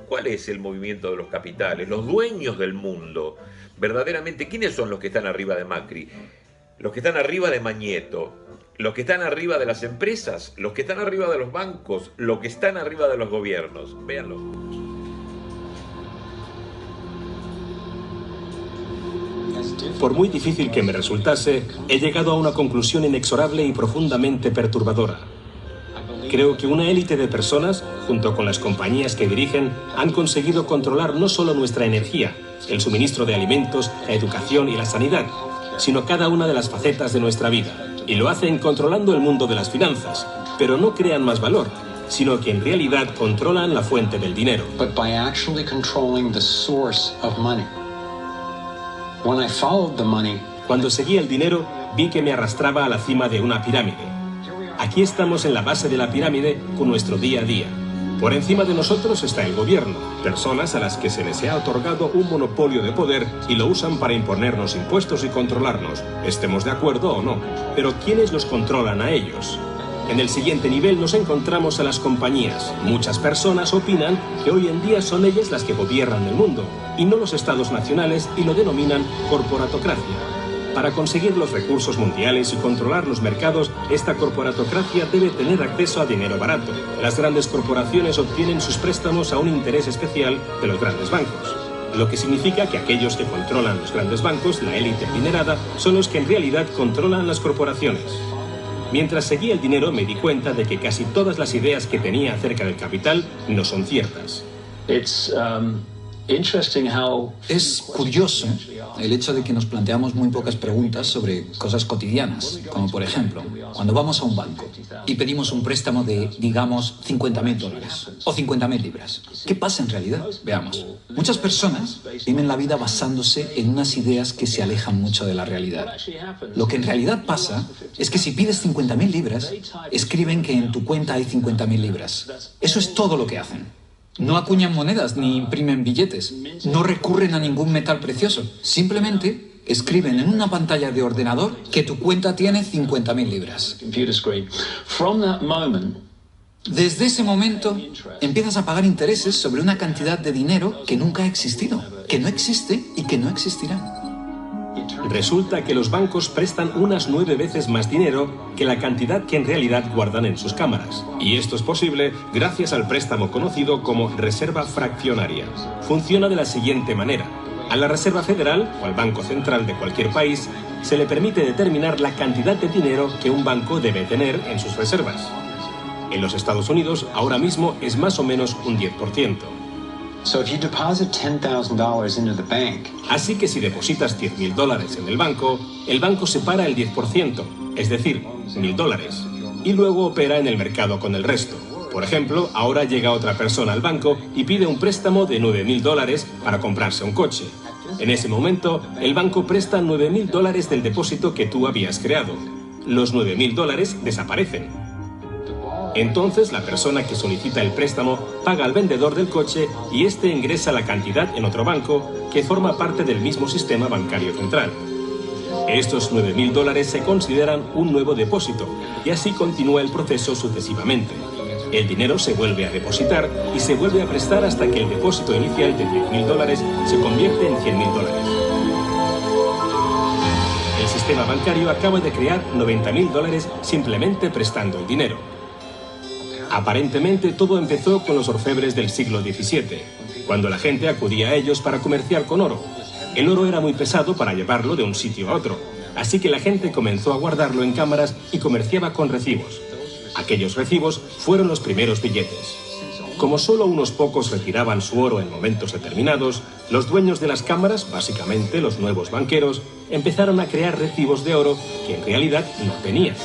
cuál es el movimiento de los capitales, los dueños del mundo, verdaderamente, ¿quiénes son los que están arriba de Macri? Los que están arriba de Mañeto, los que están arriba de las empresas, los que están arriba de los bancos, los que están arriba de los gobiernos. Véanlo.
Por muy difícil que me resultase, he llegado a una conclusión inexorable y profundamente perturbadora. Creo que una élite de personas, junto con las compañías que dirigen, han conseguido controlar no solo nuestra energía, el suministro de alimentos, la educación y la sanidad, sino cada una de las facetas de nuestra vida. Y lo hacen controlando el mundo de las finanzas, pero no crean más valor, sino que en realidad controlan la fuente del dinero. Cuando seguí el dinero, vi que me arrastraba a la cima de una pirámide. Aquí estamos en la base de la pirámide con nuestro día a día. Por encima de nosotros está el gobierno, personas a las que se les ha otorgado un monopolio de poder y lo usan para imponernos impuestos y controlarnos, estemos de acuerdo o no. Pero ¿quiénes los controlan a ellos? En el siguiente nivel nos encontramos a las compañías. Muchas personas opinan que hoy en día son ellas las que gobiernan el mundo, y no los estados nacionales, y lo denominan corporatocracia. Para conseguir los recursos mundiales y controlar los mercados, esta corporatocracia debe tener acceso a dinero barato. Las grandes corporaciones obtienen sus préstamos a un interés especial de los grandes bancos. Lo que significa que aquellos que controlan los grandes bancos, la élite adinerada, son los que en realidad controlan las corporaciones. Mientras seguía el dinero me di cuenta de que casi todas las ideas que tenía acerca del capital no son ciertas.
Es curioso el hecho de que nos planteamos muy pocas preguntas sobre cosas cotidianas, como por ejemplo, cuando vamos a un banco y pedimos un préstamo de, digamos, $50.000 o 50.000 libras. ¿Qué pasa en realidad? Veamos. Muchas personas viven la vida basándose en unas ideas que se alejan mucho de la realidad. Lo que en realidad pasa es que si pides 50.000 libras, escriben que en tu cuenta hay 50.000 libras. Eso es todo lo que hacen. No acuñan monedas ni imprimen billetes. No recurren a ningún metal precioso. Simplemente escriben en una pantalla de ordenador que tu cuenta tiene 50.000 libras. Desde ese momento empiezas a pagar intereses sobre una cantidad de dinero que nunca ha existido, que no existe y que no existirá.
Resulta que los bancos prestan unas 9 veces más dinero que la cantidad que en realidad guardan en sus cámaras. Y esto es posible gracias al préstamo conocido como reserva fraccionaria. Funciona de la siguiente manera. A la Reserva Federal, o al Banco Central de cualquier país, se le permite determinar la cantidad de dinero que un banco debe tener en sus reservas. En los Estados Unidos, ahora mismo es más o menos un 10%. Así que si depositas $10.000 en el banco separa el 10%, es decir, $1.000, y luego opera en el mercado con el resto. Por ejemplo, ahora llega otra persona al banco y pide un préstamo de $9.000 para comprarse un coche. En ese momento, el banco presta $9.000 del depósito que tú habías creado. Los $9.000 desaparecen. Entonces la persona que solicita el préstamo paga al vendedor del coche y este ingresa la cantidad en otro banco que forma parte del mismo sistema bancario central. Estos $9.000 se consideran un nuevo depósito y así continúa el proceso sucesivamente. El dinero se vuelve a depositar y se vuelve a prestar hasta que el depósito inicial de $10.000 se convierte en $100.000. El sistema bancario acaba de crear $90.000 simplemente prestando el dinero. Aparentemente todo empezó con los orfebres del siglo XVII, cuando la gente acudía a ellos para comerciar con oro. El oro era muy pesado para llevarlo de un sitio a otro, así que la gente comenzó a guardarlo en cámaras y comerciaba con recibos. Aquellos recibos fueron los primeros billetes. Como solo unos pocos retiraban su oro en momentos determinados, los dueños de las cámaras, básicamente los nuevos banqueros, empezaron a crear recibos de oro que en realidad no tenían.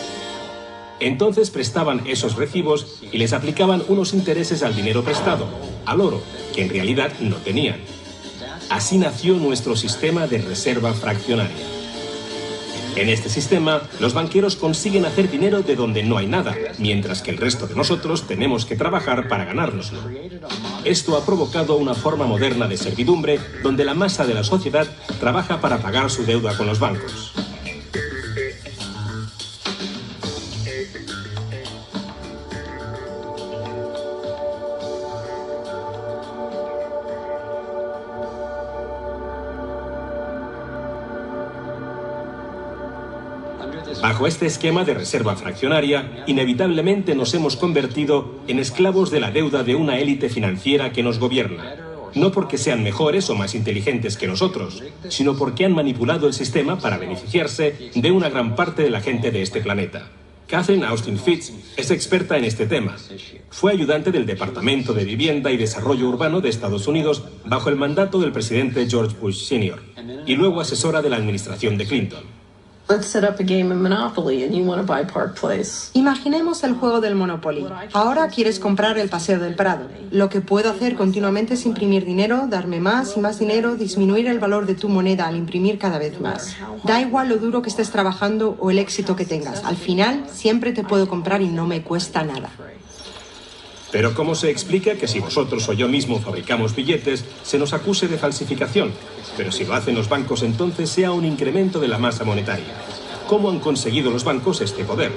Entonces prestaban esos recibos y les aplicaban unos intereses al dinero prestado, al oro, que en realidad no tenían. Así nació nuestro sistema de reserva fraccionaria. En este sistema, los banqueros consiguen hacer dinero de donde no hay nada, mientras que el resto de nosotros tenemos que trabajar para ganárnoslo. Esto ha provocado una forma moderna de servidumbre, donde la masa de la sociedad trabaja para pagar su deuda con los bancos. Bajo este esquema de reserva fraccionaria, inevitablemente nos hemos convertido en esclavos de la deuda de una élite financiera que nos gobierna. No porque sean mejores o más inteligentes que nosotros, sino porque han manipulado el sistema para beneficiarse de una gran parte de la gente de este planeta. Catherine Austin Fitts es experta en este tema. Fue ayudante del Departamento de Vivienda y Desarrollo Urbano de Estados Unidos bajo el mandato del presidente George Bush Sr. y luego asesora de la administración de Clinton.
Let's set up a game of Monopoly and you want to buy Park Place.
Imaginemos el juego del Monopoly. Ahora quieres comprar el Paseo del Prado. Lo que puedo hacer continuamente es imprimir dinero, darme más y más dinero, disminuir el valor de tu moneda al imprimir cada vez más. Da igual lo duro que estés trabajando o el éxito que tengas. Al final, siempre te puedo comprar y no me cuesta nada.
Pero ¿cómo se explica que si vosotros o yo mismo fabricamos billetes, se nos acuse de falsificación? Pero si lo hacen los bancos, entonces sea un incremento de la masa monetaria. ¿Cómo han conseguido los bancos este poder?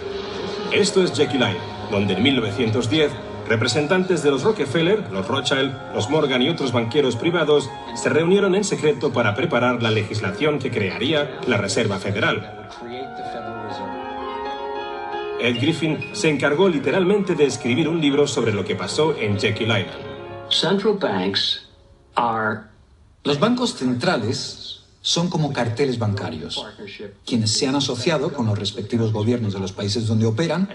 Esto es Jekyll Island, donde en 1910, representantes de los Rockefeller, los Rothschild, los Morgan y otros banqueros privados se reunieron en secreto para preparar la legislación que crearía la Reserva Federal. Ed Griffin se encargó literalmente de escribir un libro sobre lo que pasó en Jekyll Island.
Los bancos centrales son como carteles bancarios, quienes se han asociado con los respectivos gobiernos de los países donde operan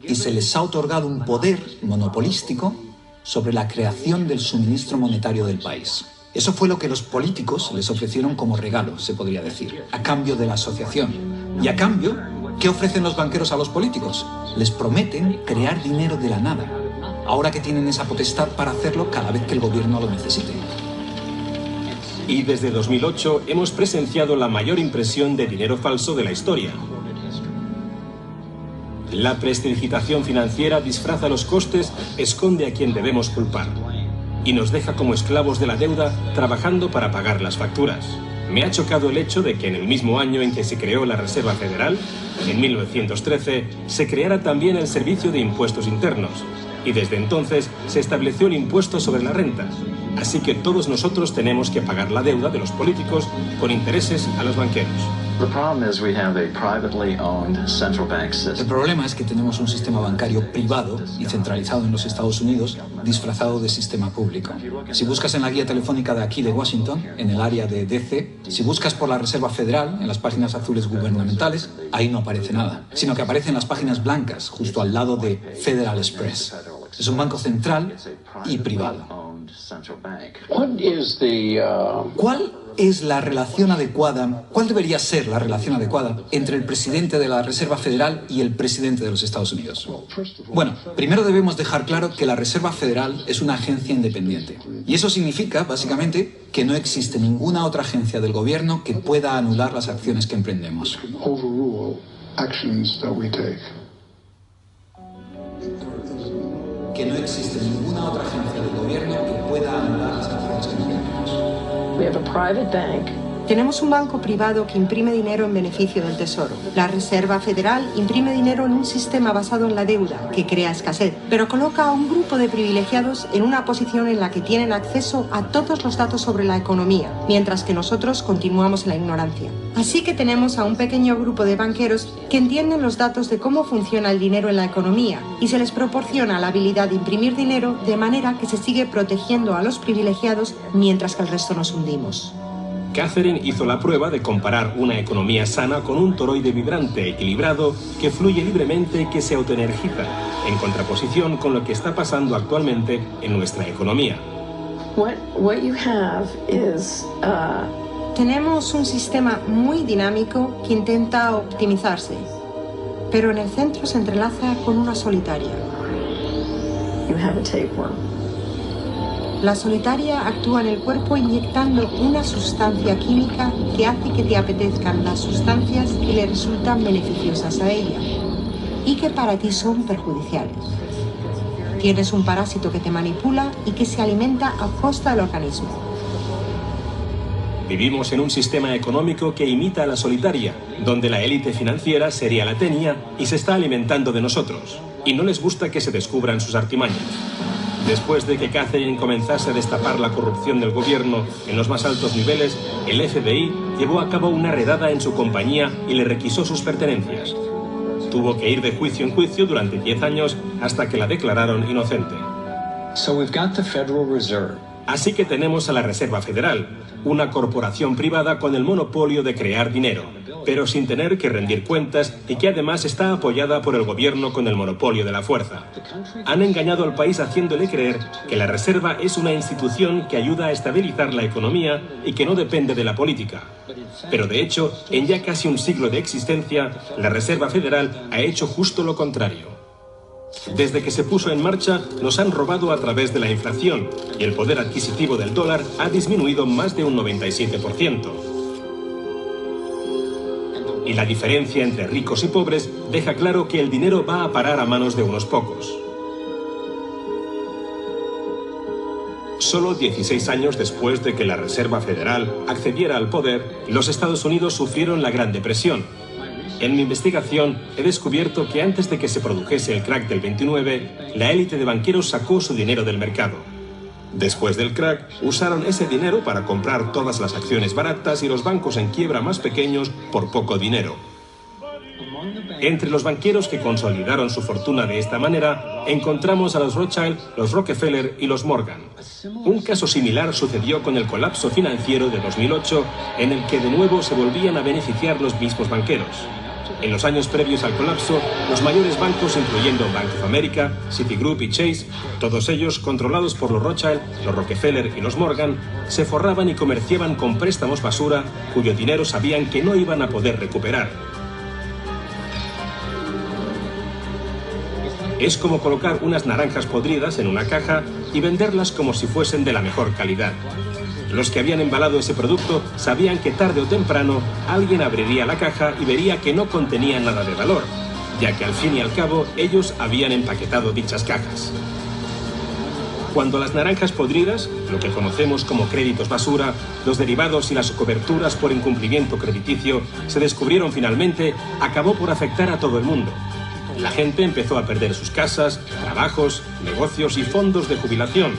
y se les ha otorgado un poder monopolístico sobre la creación del suministro monetario del país. Eso fue lo que los políticos les ofrecieron como regalo, se podría decir, a cambio de la asociación. Y a cambio, ¿qué ofrecen los banqueros a los políticos? Les prometen crear dinero de la nada, ahora que tienen esa potestad para hacerlo cada vez que el gobierno lo necesite.
Y desde 2008 hemos presenciado la mayor impresión de dinero falso de la historia. La prestidigitación financiera disfraza los costes, esconde a quien debemos culpar y nos deja como esclavos de la deuda trabajando para pagar las facturas. Me ha chocado el hecho de que en el mismo año en que se creó la Reserva Federal, en 1913, se creara también el Servicio de Impuestos Internos, y desde entonces se estableció el impuesto sobre la renta. Así que todos nosotros tenemos que pagar la deuda de los políticos con intereses a los banqueros.
El problema es que tenemos un sistema bancario privado y centralizado en los Estados Unidos, disfrazado de sistema público. Si buscas en la guía telefónica de aquí de Washington, en el área de DC, si buscas por la Reserva Federal, en las páginas azules gubernamentales, ahí no aparece nada, sino que aparecen las páginas blancas, justo al lado de Federal Express. Es un banco central y privado. ¿Cuál es la relación adecuada, cuál debería ser la relación adecuada entre el presidente de la Reserva Federal y el presidente de los Estados Unidos? Bueno, primero debemos dejar claro que la Reserva Federal es una agencia independiente. Y eso significa, básicamente, que no existe ninguna otra agencia del gobierno que pueda anular las acciones que emprendemos. Que no existe ninguna otra agencia del gobierno que pueda anular las acciones que emprendemos.
Tenemos un banco privado que imprime dinero en beneficio del Tesoro. La Reserva Federal imprime dinero en un sistema basado en la deuda, que crea escasez, pero coloca a un grupo de privilegiados en una posición en la que tienen acceso a todos los datos sobre la economía, mientras que nosotros continuamos en la ignorancia. Así que tenemos a un pequeño grupo de banqueros que entienden los datos de cómo funciona el dinero en la economía y se les proporciona la habilidad de imprimir dinero de manera que se sigue protegiendo a los privilegiados mientras que el resto nos hundimos.
Catherine hizo la prueba de comparar una economía sana con un toroide vibrante, equilibrado, que fluye libremente y que se autoenergiza, en contraposición con lo que está pasando actualmente en nuestra economía.
What you have is,
tenemos un sistema muy dinámico que intenta optimizarse, pero en el centro se entrelaza con una solitaria.
You have a tapeworm.
La solitaria actúa en el cuerpo inyectando una sustancia química que hace que te apetezcan las sustancias que le resultan beneficiosas a ella y que para ti son perjudiciales. Tienes un parásito que te manipula y que se alimenta a costa del organismo.
Vivimos en un sistema económico que imita a la solitaria, donde la élite financiera sería la tenia y se está alimentando de nosotros, y no les gusta que se descubran sus artimañas. Después de que Catherine comenzase a destapar la corrupción del gobierno en los más altos niveles, el FBI llevó a cabo una redada en su compañía y le requisó sus pertenencias. Tuvo que ir de juicio en juicio durante 10 años hasta que la declararon inocente. Así que tenemos a la Reserva Federal, una corporación privada con el monopolio de crear dinero, pero sin tener que rendir cuentas y que además está apoyada por el gobierno con el monopolio de la fuerza. Han engañado al país haciéndole creer que la Reserva es una institución que ayuda a estabilizar la economía y que no depende de la política. Pero de hecho, en ya casi un siglo de existencia, la Reserva Federal ha hecho justo lo contrario. Desde que se puso en marcha, nos han robado a través de la inflación y el poder adquisitivo del dólar ha disminuido más de un 97%. Y la diferencia entre ricos y pobres deja claro que el dinero va a parar a manos de unos pocos. Solo 16 años después de que la Reserva Federal accediera al poder, los Estados Unidos sufrieron la Gran Depresión. En mi investigación he descubierto que antes de que se produjese el crack del 29, la élite de banqueros sacó su dinero del mercado. Después del crack, usaron ese dinero para comprar todas las acciones baratas y los bancos en quiebra más pequeños por poco dinero. Entre los banqueros que consolidaron su fortuna de esta manera, encontramos a los Rothschild, los Rockefeller y los Morgan. Un caso similar sucedió con el colapso financiero de 2008, en el que de nuevo se volvían a beneficiar los mismos banqueros. En los años previos al colapso, los mayores bancos, incluyendo Bank of America, Citigroup y Chase, todos ellos controlados por los Rothschild, los Rockefeller y los Morgan, se forraban y comerciaban con préstamos basura cuyo dinero sabían que no iban a poder recuperar. Es como colocar unas naranjas podridas en una caja y venderlas como si fuesen de la mejor calidad. Los que habían embalado ese producto sabían que tarde o temprano alguien abriría la caja y vería que no contenía nada de valor, ya que al fin y al cabo ellos habían empaquetado dichas cajas. Cuando las naranjas podridas, lo que conocemos como créditos basura, los derivados y las coberturas por incumplimiento crediticio se descubrieron finalmente, acabó por afectar a todo el mundo. La gente empezó a perder sus casas, trabajos, negocios y fondos de jubilación.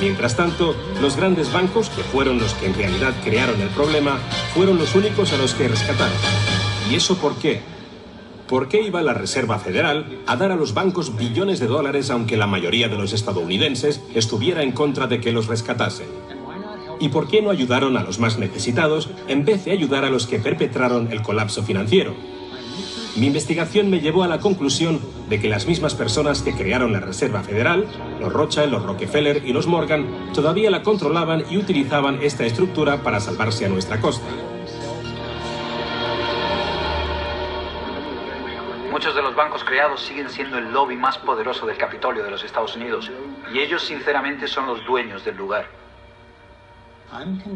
Mientras tanto, los grandes bancos, que fueron los que en realidad crearon el problema, fueron los únicos a los que rescataron. ¿Y eso por qué? ¿Por qué iba la Reserva Federal a dar a los bancos billones de dólares aunque la mayoría de los estadounidenses estuviera en contra de que los rescatasen? ¿Y por qué no ayudaron a los más necesitados en vez de ayudar a los que perpetraron el colapso financiero? Mi investigación me llevó a la conclusión de que las mismas personas que crearon la Reserva Federal, los Rothschild, los Rockefeller y los Morgan, todavía la controlaban y utilizaban esta estructura para salvarse a nuestra costa.
Muchos de los bancos creados siguen siendo el lobby más poderoso del Capitolio de los Estados Unidos, y ellos sinceramente son los dueños del lugar.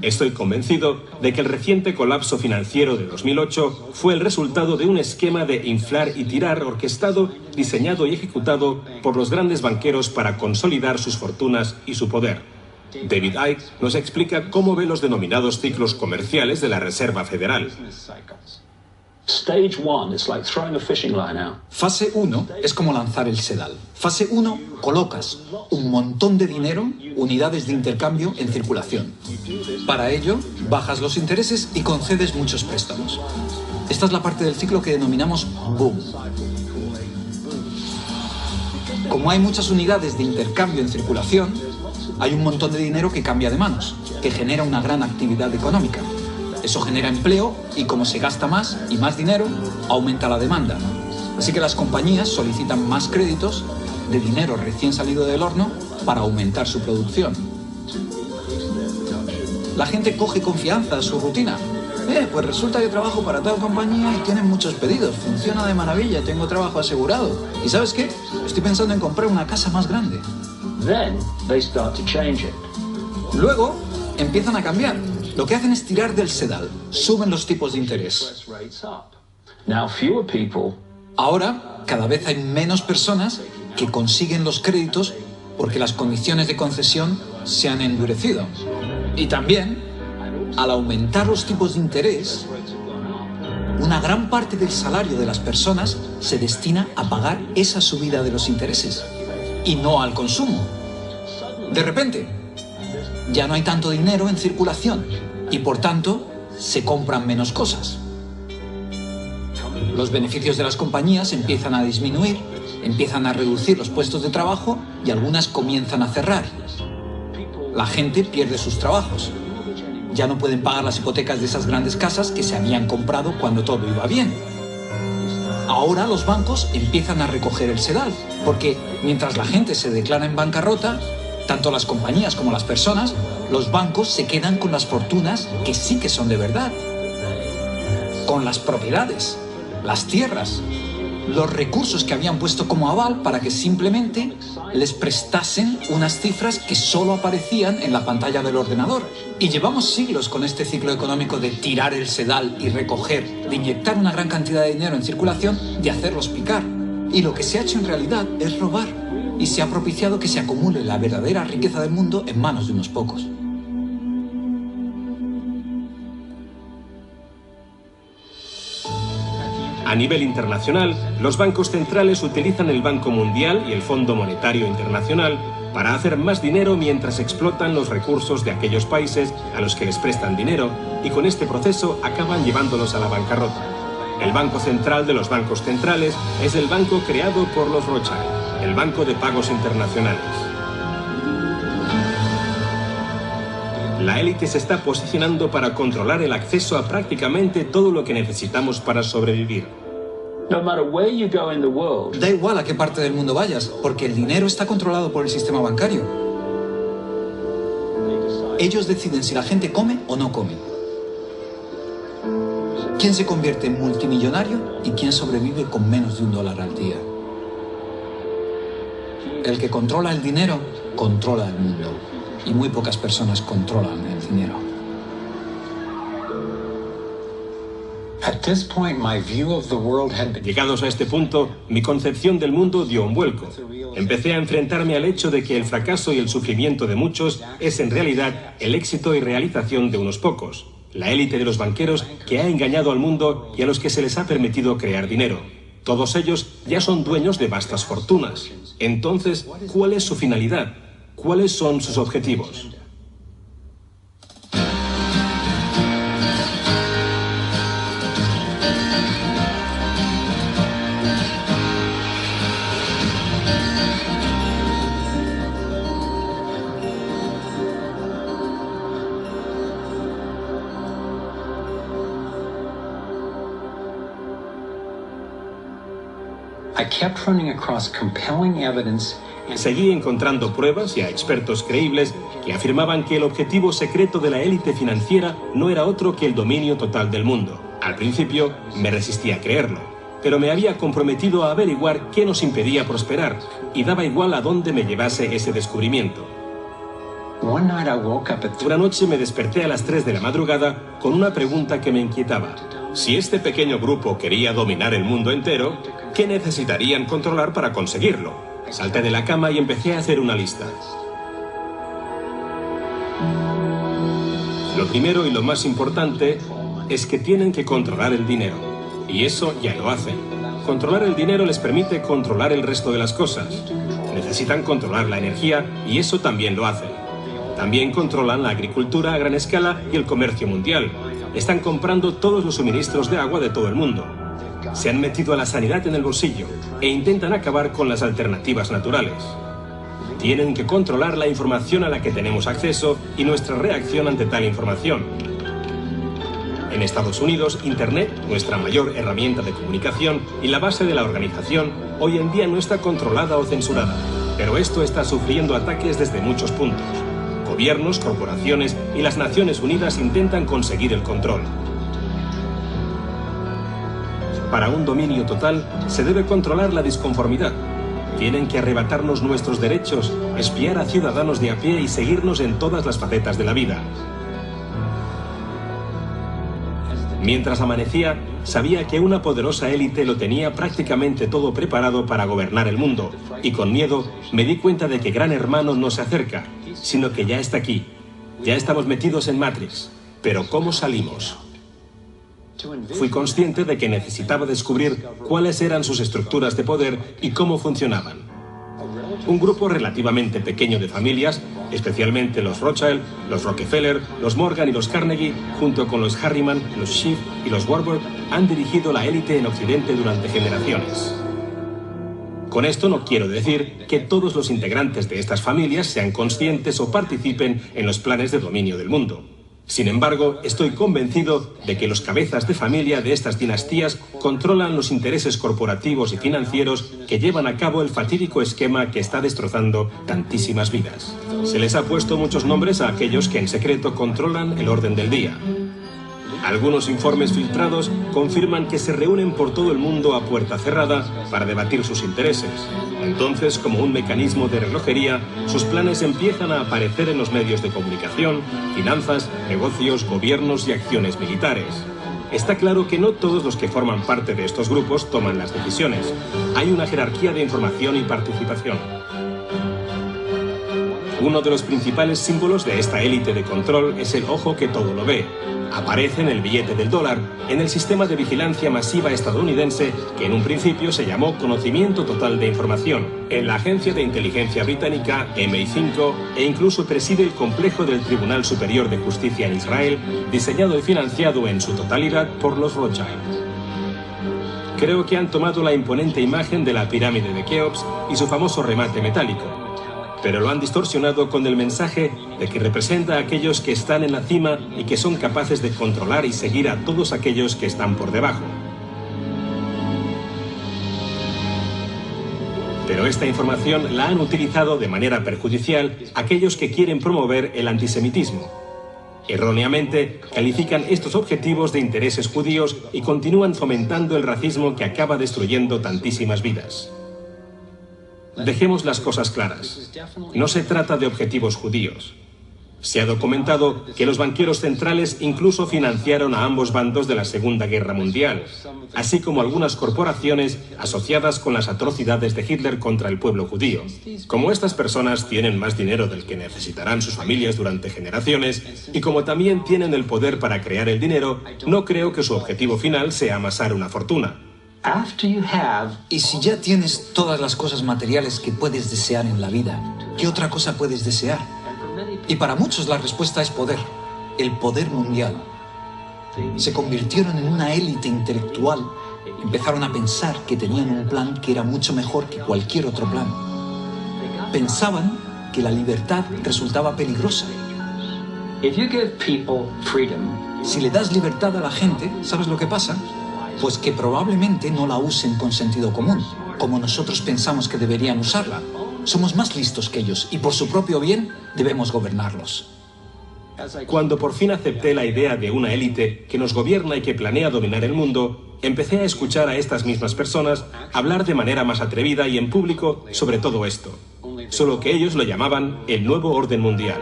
Estoy convencido de que el reciente colapso financiero de 2008 fue el resultado de un esquema de inflar y tirar orquestado, diseñado y ejecutado por los grandes banqueros para consolidar sus fortunas y su poder. David Icke nos explica cómo ve los denominados ciclos comerciales de la Reserva Federal.
Fase 1 es como lanzar el sedal. Fase 1, colocas un montón de dinero, unidades de intercambio en circulación. Para ello, bajas los intereses y concedes muchos préstamos. Esta es la parte del ciclo que denominamos boom. Como hay muchas unidades de intercambio en circulación, hay un montón de dinero que cambia de manos. que genera una gran actividad económica. Eso genera empleo y como se gasta más y más dinero, aumenta la demanda. Así que las compañías solicitan más créditos de dinero recién salido del horno para aumentar su producción. La gente coge confianza a su rutina. Pues resulta que trabajo para tal compañía y tienen muchos pedidos. Funciona de maravilla, tengo trabajo asegurado. ¿Y sabes qué? Estoy pensando en comprar una casa más grande. Luego empiezan a cambiar. Lo que hacen es tirar del sedal. Suben los tipos de interés. Ahora, cada vez hay menos personas que consiguen los créditos porque las condiciones de concesión se han endurecido. Y también, al aumentar los tipos de interés, una gran parte del salario de las personas se destina a pagar esa subida de los intereses y no al consumo. De repente, ya no hay tanto dinero en circulación y por tanto se compran menos cosas. Los beneficios de las compañías empiezan a disminuir, empiezan a reducir los puestos de trabajo y algunas comienzan a cerrar. La gente pierde sus trabajos. Ya no pueden pagar las hipotecas de esas grandes casas que se habían comprado cuando todo iba bien. Ahora los bancos empiezan a recoger el sedal, porque mientras la gente se declara en bancarrota, tanto las compañías como las personas, los bancos se quedan con las fortunas que sí que son de verdad. Con las propiedades, las tierras, los recursos que habían puesto como aval para que simplemente les prestasen unas cifras que solo aparecían en la pantalla del ordenador. Y llevamos siglos con este ciclo económico de tirar el sedal y recoger, de inyectar una gran cantidad de dinero en circulación, de hacerlos picar. Y lo que se ha hecho en realidad es robar. Y se ha propiciado que se acumule la verdadera riqueza del mundo en manos de unos pocos.
A nivel internacional, los bancos centrales utilizan el Banco Mundial y el Fondo Monetario Internacional para hacer más dinero mientras explotan los recursos de aquellos países a los que les prestan dinero y con este proceso acaban llevándolos a la bancarrota. El Banco Central de los bancos centrales es el banco creado por los Rothschild, el Banco de Pagos Internacionales. La élite se está posicionando para controlar el acceso a prácticamente todo lo que necesitamos para sobrevivir.
Da igual a qué parte del mundo vayas, porque el dinero está controlado por el sistema bancario. Ellos deciden si la gente come o no come. ¿Quién se convierte en multimillonario y quién sobrevive con menos de $1 al día? El que controla el dinero, controla el mundo. Y muy pocas personas controlan el dinero.
Llegados a este punto, mi concepción del mundo dio un vuelco. Empecé a enfrentarme al hecho de que el fracaso y el sufrimiento de muchos es en realidad el éxito y realización de unos pocos. La élite de los banqueros que ha engañado al mundo y a los que se les ha permitido crear dinero. Todos ellos ya son dueños de vastas fortunas. Entonces, ¿cuál es su finalidad? ¿Cuáles son sus objetivos? Seguí encontrando pruebas y a expertos creíbles que afirmaban que el objetivo secreto de la élite financiera no era otro que el dominio total del mundo. Al principio me resistí a creerlo, pero me había comprometido a averiguar qué nos impedía prosperar y daba igual a dónde me llevase ese descubrimiento. Una noche me desperté a las 3 de la madrugada con una pregunta que me inquietaba. Si este pequeño grupo quería dominar el mundo entero, ¿qué necesitarían controlar para conseguirlo? Salté de la cama y empecé a hacer una lista. Lo primero y lo más importante es que tienen que controlar el dinero. Y eso ya lo hacen. Controlar el dinero les permite controlar el resto de las cosas. Necesitan controlar la energía y eso también lo hacen. También controlan la agricultura a gran escala y el comercio mundial. Están comprando todos los suministros de agua de todo el mundo. Se han metido a la sanidad en el bolsillo e intentan acabar con las alternativas naturales. Tienen que controlar la información a la que tenemos acceso y nuestra reacción ante tal información. En Estados Unidos, Internet, nuestra mayor herramienta de comunicación y la base de la organización, hoy en día no está controlada o censurada. Pero esto está sufriendo ataques desde muchos puntos. Gobiernos, corporaciones y las Naciones Unidas intentan conseguir el control. Para un dominio total, se debe controlar la disconformidad. Tienen que arrebatarnos nuestros derechos, espiar a ciudadanos de a pie y seguirnos en todas las facetas de la vida. Mientras amanecía, sabía que una poderosa élite lo tenía prácticamente todo preparado para gobernar el mundo, y con miedo me di cuenta de que Gran Hermano no se acerca, sino que ya está aquí. Ya estamos metidos en Matrix, pero ¿cómo salimos? Fui consciente de que necesitaba descubrir cuáles eran sus estructuras de poder y cómo funcionaban. Un grupo relativamente pequeño de familias, especialmente los Rothschild, los Rockefeller, los Morgan y los Carnegie, junto con los Harriman, los Schiff y los Warburg, han dirigido la élite en Occidente durante generaciones. Con esto no quiero decir que todos los integrantes de estas familias sean conscientes o participen en los planes de dominio del mundo. Sin embargo, estoy convencido de que los cabezas de familia de estas dinastías controlan los intereses corporativos y financieros que llevan a cabo el fatídico esquema que está destrozando tantísimas vidas. Se les ha puesto muchos nombres a aquellos que en secreto controlan el orden del día. Algunos informes filtrados confirman que se reúnen por todo el mundo a puerta cerrada para debatir sus intereses. Entonces, como un mecanismo de relojería, sus planes empiezan a aparecer en los medios de comunicación, finanzas, negocios, gobiernos y acciones militares. Está claro que no todos los que forman parte de estos grupos toman las decisiones. Hay una jerarquía de información y participación. Uno de los principales símbolos de esta élite de control es el ojo que todo lo ve. Aparece en el billete del dólar, en el sistema de vigilancia masiva estadounidense que en un principio se llamó Conocimiento Total de Información, en la agencia de inteligencia británica MI5 e incluso preside el complejo del Tribunal Superior de Justicia en Israel, diseñado y financiado en su totalidad por los Rothschild. Creo que han tomado la imponente imagen de la pirámide de Keops y su famoso remate metálico, pero lo han distorsionado con el mensaje de que representa a aquellos que están en la cima y que son capaces de controlar y seguir a todos aquellos que están por debajo. Pero esta información la han utilizado de manera perjudicial aquellos que quieren promover el antisemitismo. Erróneamente, califican estos objetivos de intereses judíos y continúan fomentando el racismo que acaba destruyendo tantísimas vidas. Dejemos las cosas claras. No se trata de objetivos judíos. Se ha documentado que los banqueros centrales incluso financiaron a ambos bandos de la Segunda Guerra Mundial, así como algunas corporaciones asociadas con las atrocidades de Hitler contra el pueblo judío. Como estas personas tienen más dinero del que necesitarán sus familias durante generaciones, y como también tienen el poder para crear el dinero, no creo que su objetivo final sea amasar una fortuna.
Y si ya tienes todas las cosas materiales que puedes desear en la vida, ¿qué otra cosa puedes desear? Y para muchos la respuesta es poder, el poder mundial. Se convirtieron en una élite intelectual, empezaron a pensar que tenían un plan que era mucho mejor que cualquier otro plan. Pensaban que la libertad resultaba peligrosa. Si le das libertad a la gente, ¿sabes lo que pasa? Pues que probablemente no la usen con sentido común, como nosotros pensamos que deberían usarla. Somos más listos que ellos y por su propio bien debemos gobernarlos.
Cuando por fin acepté la idea de una élite que nos gobierna y que planea dominar el mundo, empecé a escuchar a estas mismas personas hablar de manera más atrevida y en público sobre todo esto. Solo que ellos lo llamaban el nuevo orden mundial.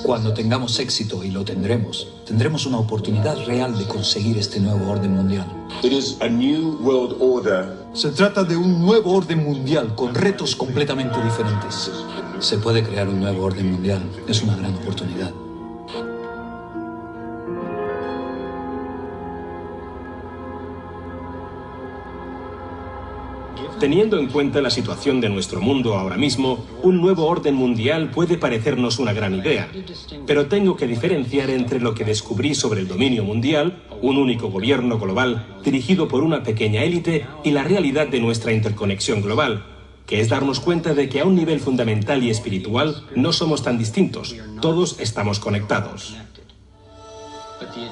Cuando tengamos éxito, y lo tendremos una oportunidad real de conseguir este nuevo orden mundial. Se trata de un nuevo orden mundial con retos completamente diferentes. Se puede crear un nuevo orden mundial. Es una gran oportunidad.
Teniendo en cuenta la situación de nuestro mundo ahora mismo, un nuevo orden mundial puede parecernos una gran idea. Pero tengo que diferenciar entre lo que descubrí sobre el dominio mundial, un único gobierno global dirigido por una pequeña élite, y la realidad de nuestra interconexión global. que es darnos cuenta de que a un nivel fundamental y espiritual no somos tan distintos, todos estamos conectados.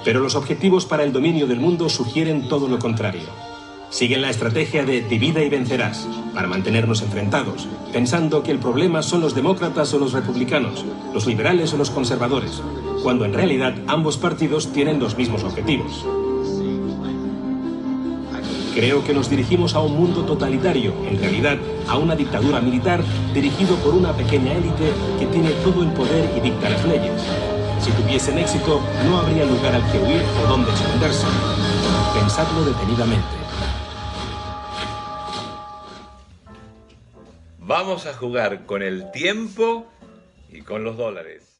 Pero los objetivos para el dominio del mundo sugieren todo lo contrario. Siguen la estrategia de divide y vencerás, para mantenernos enfrentados, pensando que el problema son los demócratas o los republicanos, los liberales o los conservadores, cuando en realidad ambos partidos tienen los mismos objetivos. Creo que nos dirigimos a un mundo totalitario, en realidad a una dictadura militar dirigido por una pequeña élite que tiene todo el poder y dicta las leyes. Si tuviesen éxito, no habría lugar al que huir o dónde esconderse. Pensadlo detenidamente.
Vamos a jugar con el tiempo y con los dólares.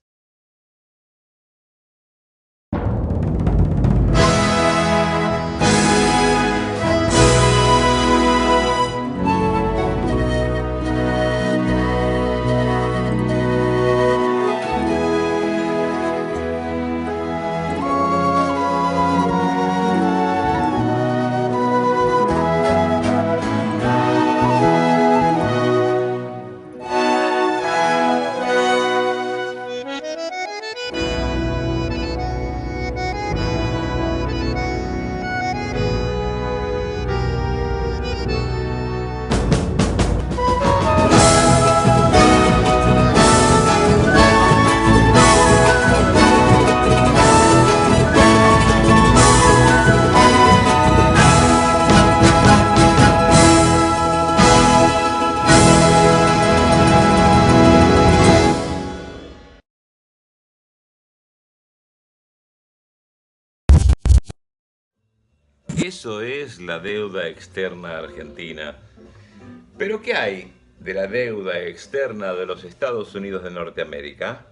Eso es la deuda externa argentina. ¿Pero qué hay de la deuda externa de los Estados Unidos de Norteamérica?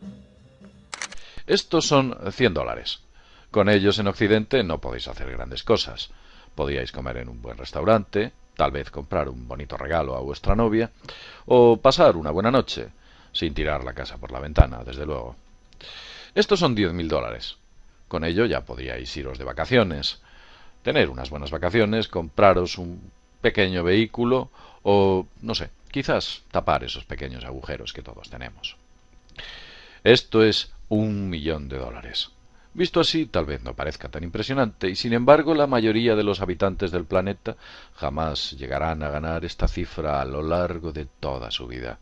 Estos son 100 dólares. Con ellos en Occidente no podéis hacer grandes cosas. Podíais comer en un buen restaurante, tal vez comprar un bonito regalo a vuestra novia, o pasar una buena noche, sin tirar la casa por la ventana, desde luego. Estos son 10.000 dólares. Con ello ya podríais iros de vacaciones, tener unas buenas vacaciones, compraros un pequeño vehículo o, no sé, quizás tapar esos pequeños agujeros que todos tenemos. Esto es 1.000.000 de dólares. Visto así, tal vez no parezca tan impresionante, y sin embargo la mayoría de los habitantes del planeta jamás llegarán a ganar esta cifra a lo largo de toda su vida.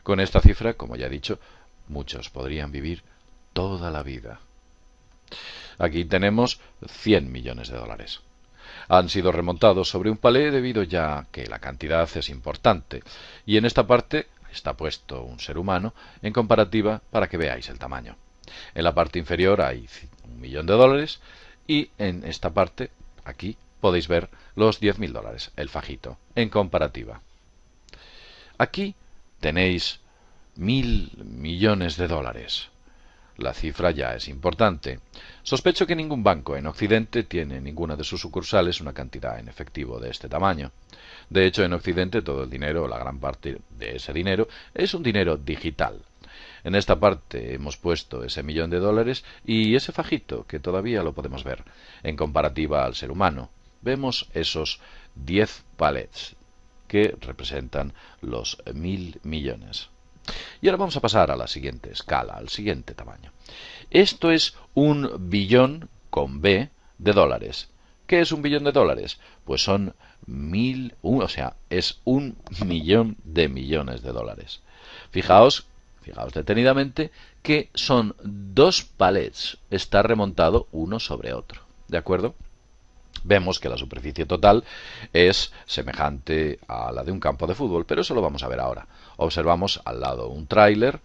Con esta cifra, como ya he dicho, muchos podrían vivir toda la vida. Aquí tenemos 100 millones de dólares. Han sido remontados sobre un palé debido ya a que la cantidad es importante, y en esta parte está puesto un ser humano en comparativa para que veáis el tamaño. En la parte inferior hay 1.000.000 de dólares y en esta parte, aquí, podéis ver los 10.000 dólares, el fajito, en comparativa. Aquí tenéis 1.000 millones de dólares. La cifra ya es importante. Sospecho que ningún banco en Occidente tiene en ninguna de sus sucursales una cantidad en efectivo de este tamaño. De hecho, en Occidente todo el dinero, la gran parte de ese dinero, es un dinero digital. En esta parte hemos puesto ese 1.000.000 de dólares y ese fajito, que todavía lo podemos ver. En comparativa al ser humano, vemos esos 10 palets, que representan los 1.000 millones. Y ahora vamos a pasar a la siguiente escala, al siguiente tamaño. Esto es 1 billón con B de dólares. ¿Qué es 1 billón de dólares? Pues son es 1.000.000 de millones de dólares. Fijaos detenidamente que son 2 palets, está remontado uno sobre otro, ¿de acuerdo? Vemos que la superficie total es semejante a la de un campo de fútbol, pero eso lo vamos a ver ahora. Observamos al lado un tráiler,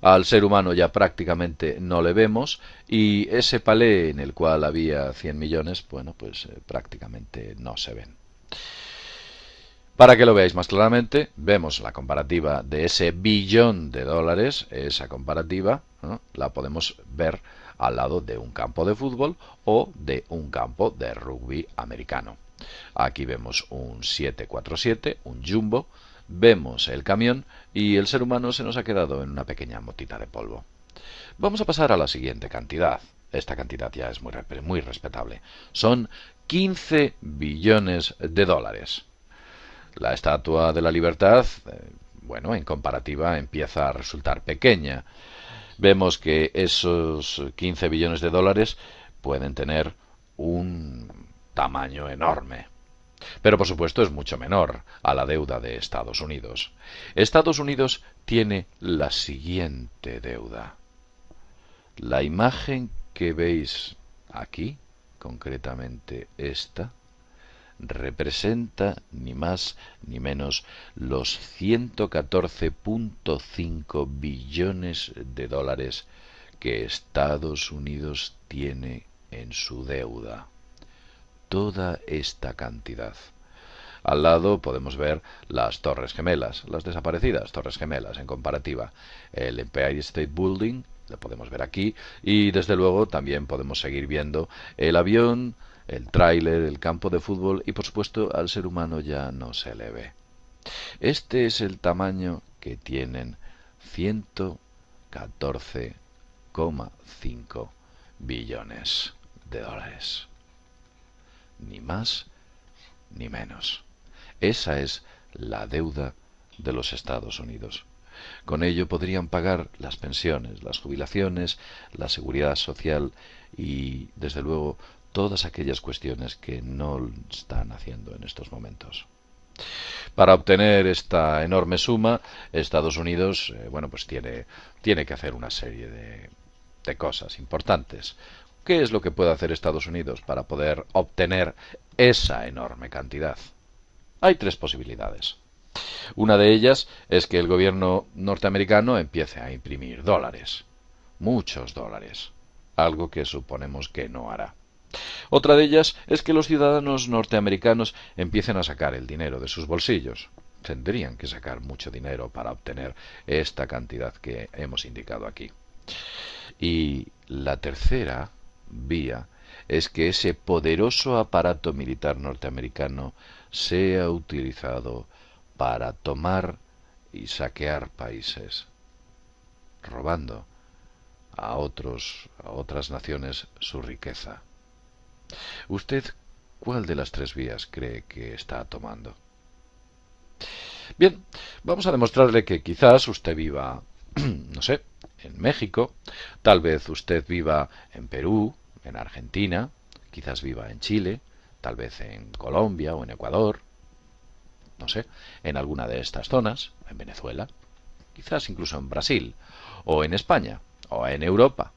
al ser humano ya prácticamente no le vemos, y ese palé en el cual había 100 millones, bueno, pues prácticamente no se ven. Para que lo veáis más claramente, vemos la comparativa de ese billón de dólares, esa comparativa, ¿no?, la podemos ver al lado de un campo de fútbol o de un campo de rugby americano. Aquí vemos un 747, un jumbo, vemos el camión y el ser humano se nos ha quedado en una pequeña motita de polvo. Vamos a pasar a la siguiente cantidad. Esta cantidad ya es muy respetable. Son 15 billones de dólares. La Estatua de la Libertad, bueno, en comparativa empieza a resultar pequeña. Vemos que esos 15 billones de dólares pueden tener un tamaño enorme. Pero por supuesto es mucho menor a la deuda de Estados Unidos. Estados Unidos tiene la siguiente deuda. La imagen que veis aquí, concretamente esta, representa ni más ni menos los 114.5 billones de dólares que Estados Unidos tiene en su deuda. Toda esta cantidad. Al lado podemos ver las Torres Gemelas, las desaparecidas Torres Gemelas en comparativa. El Empire State Building, lo podemos ver aquí, y desde luego también podemos seguir viendo el avión, el tráiler, el campo de fútbol y por supuesto al ser humano ya no se le ve. Este es el tamaño que tienen 114,5 billones de dólares. Ni más ni menos. Esa es la deuda de los Estados Unidos. Con ello podrían pagar las pensiones, las jubilaciones, la seguridad social y, desde luego, todas aquellas cuestiones que no están haciendo en estos momentos. Para obtener esta enorme suma, Estados Unidos, bueno, pues tiene que hacer una serie de cosas importantes. ¿Qué es lo que puede hacer Estados Unidos para poder obtener esa enorme cantidad? Hay tres posibilidades. Una de ellas es que el gobierno norteamericano empiece a imprimir dólares, muchos dólares, algo que suponemos que no hará. Otra de ellas es que los ciudadanos norteamericanos empiecen a sacar el dinero de sus bolsillos. Tendrían que sacar mucho dinero para obtener esta cantidad que hemos indicado aquí. Y la tercera vía es que ese poderoso aparato militar norteamericano sea utilizado para tomar y saquear países, robando a otras naciones su riqueza. ¿Usted cuál de las tres vías cree que está tomando? Bien, vamos a demostrarle que quizás usted viva, no sé, en México, tal vez usted viva en Perú, en Argentina, quizás viva en Chile, tal vez en Colombia o en Ecuador, no sé, en alguna de estas zonas, en Venezuela, quizás incluso en Brasil, o en España, o en Europa.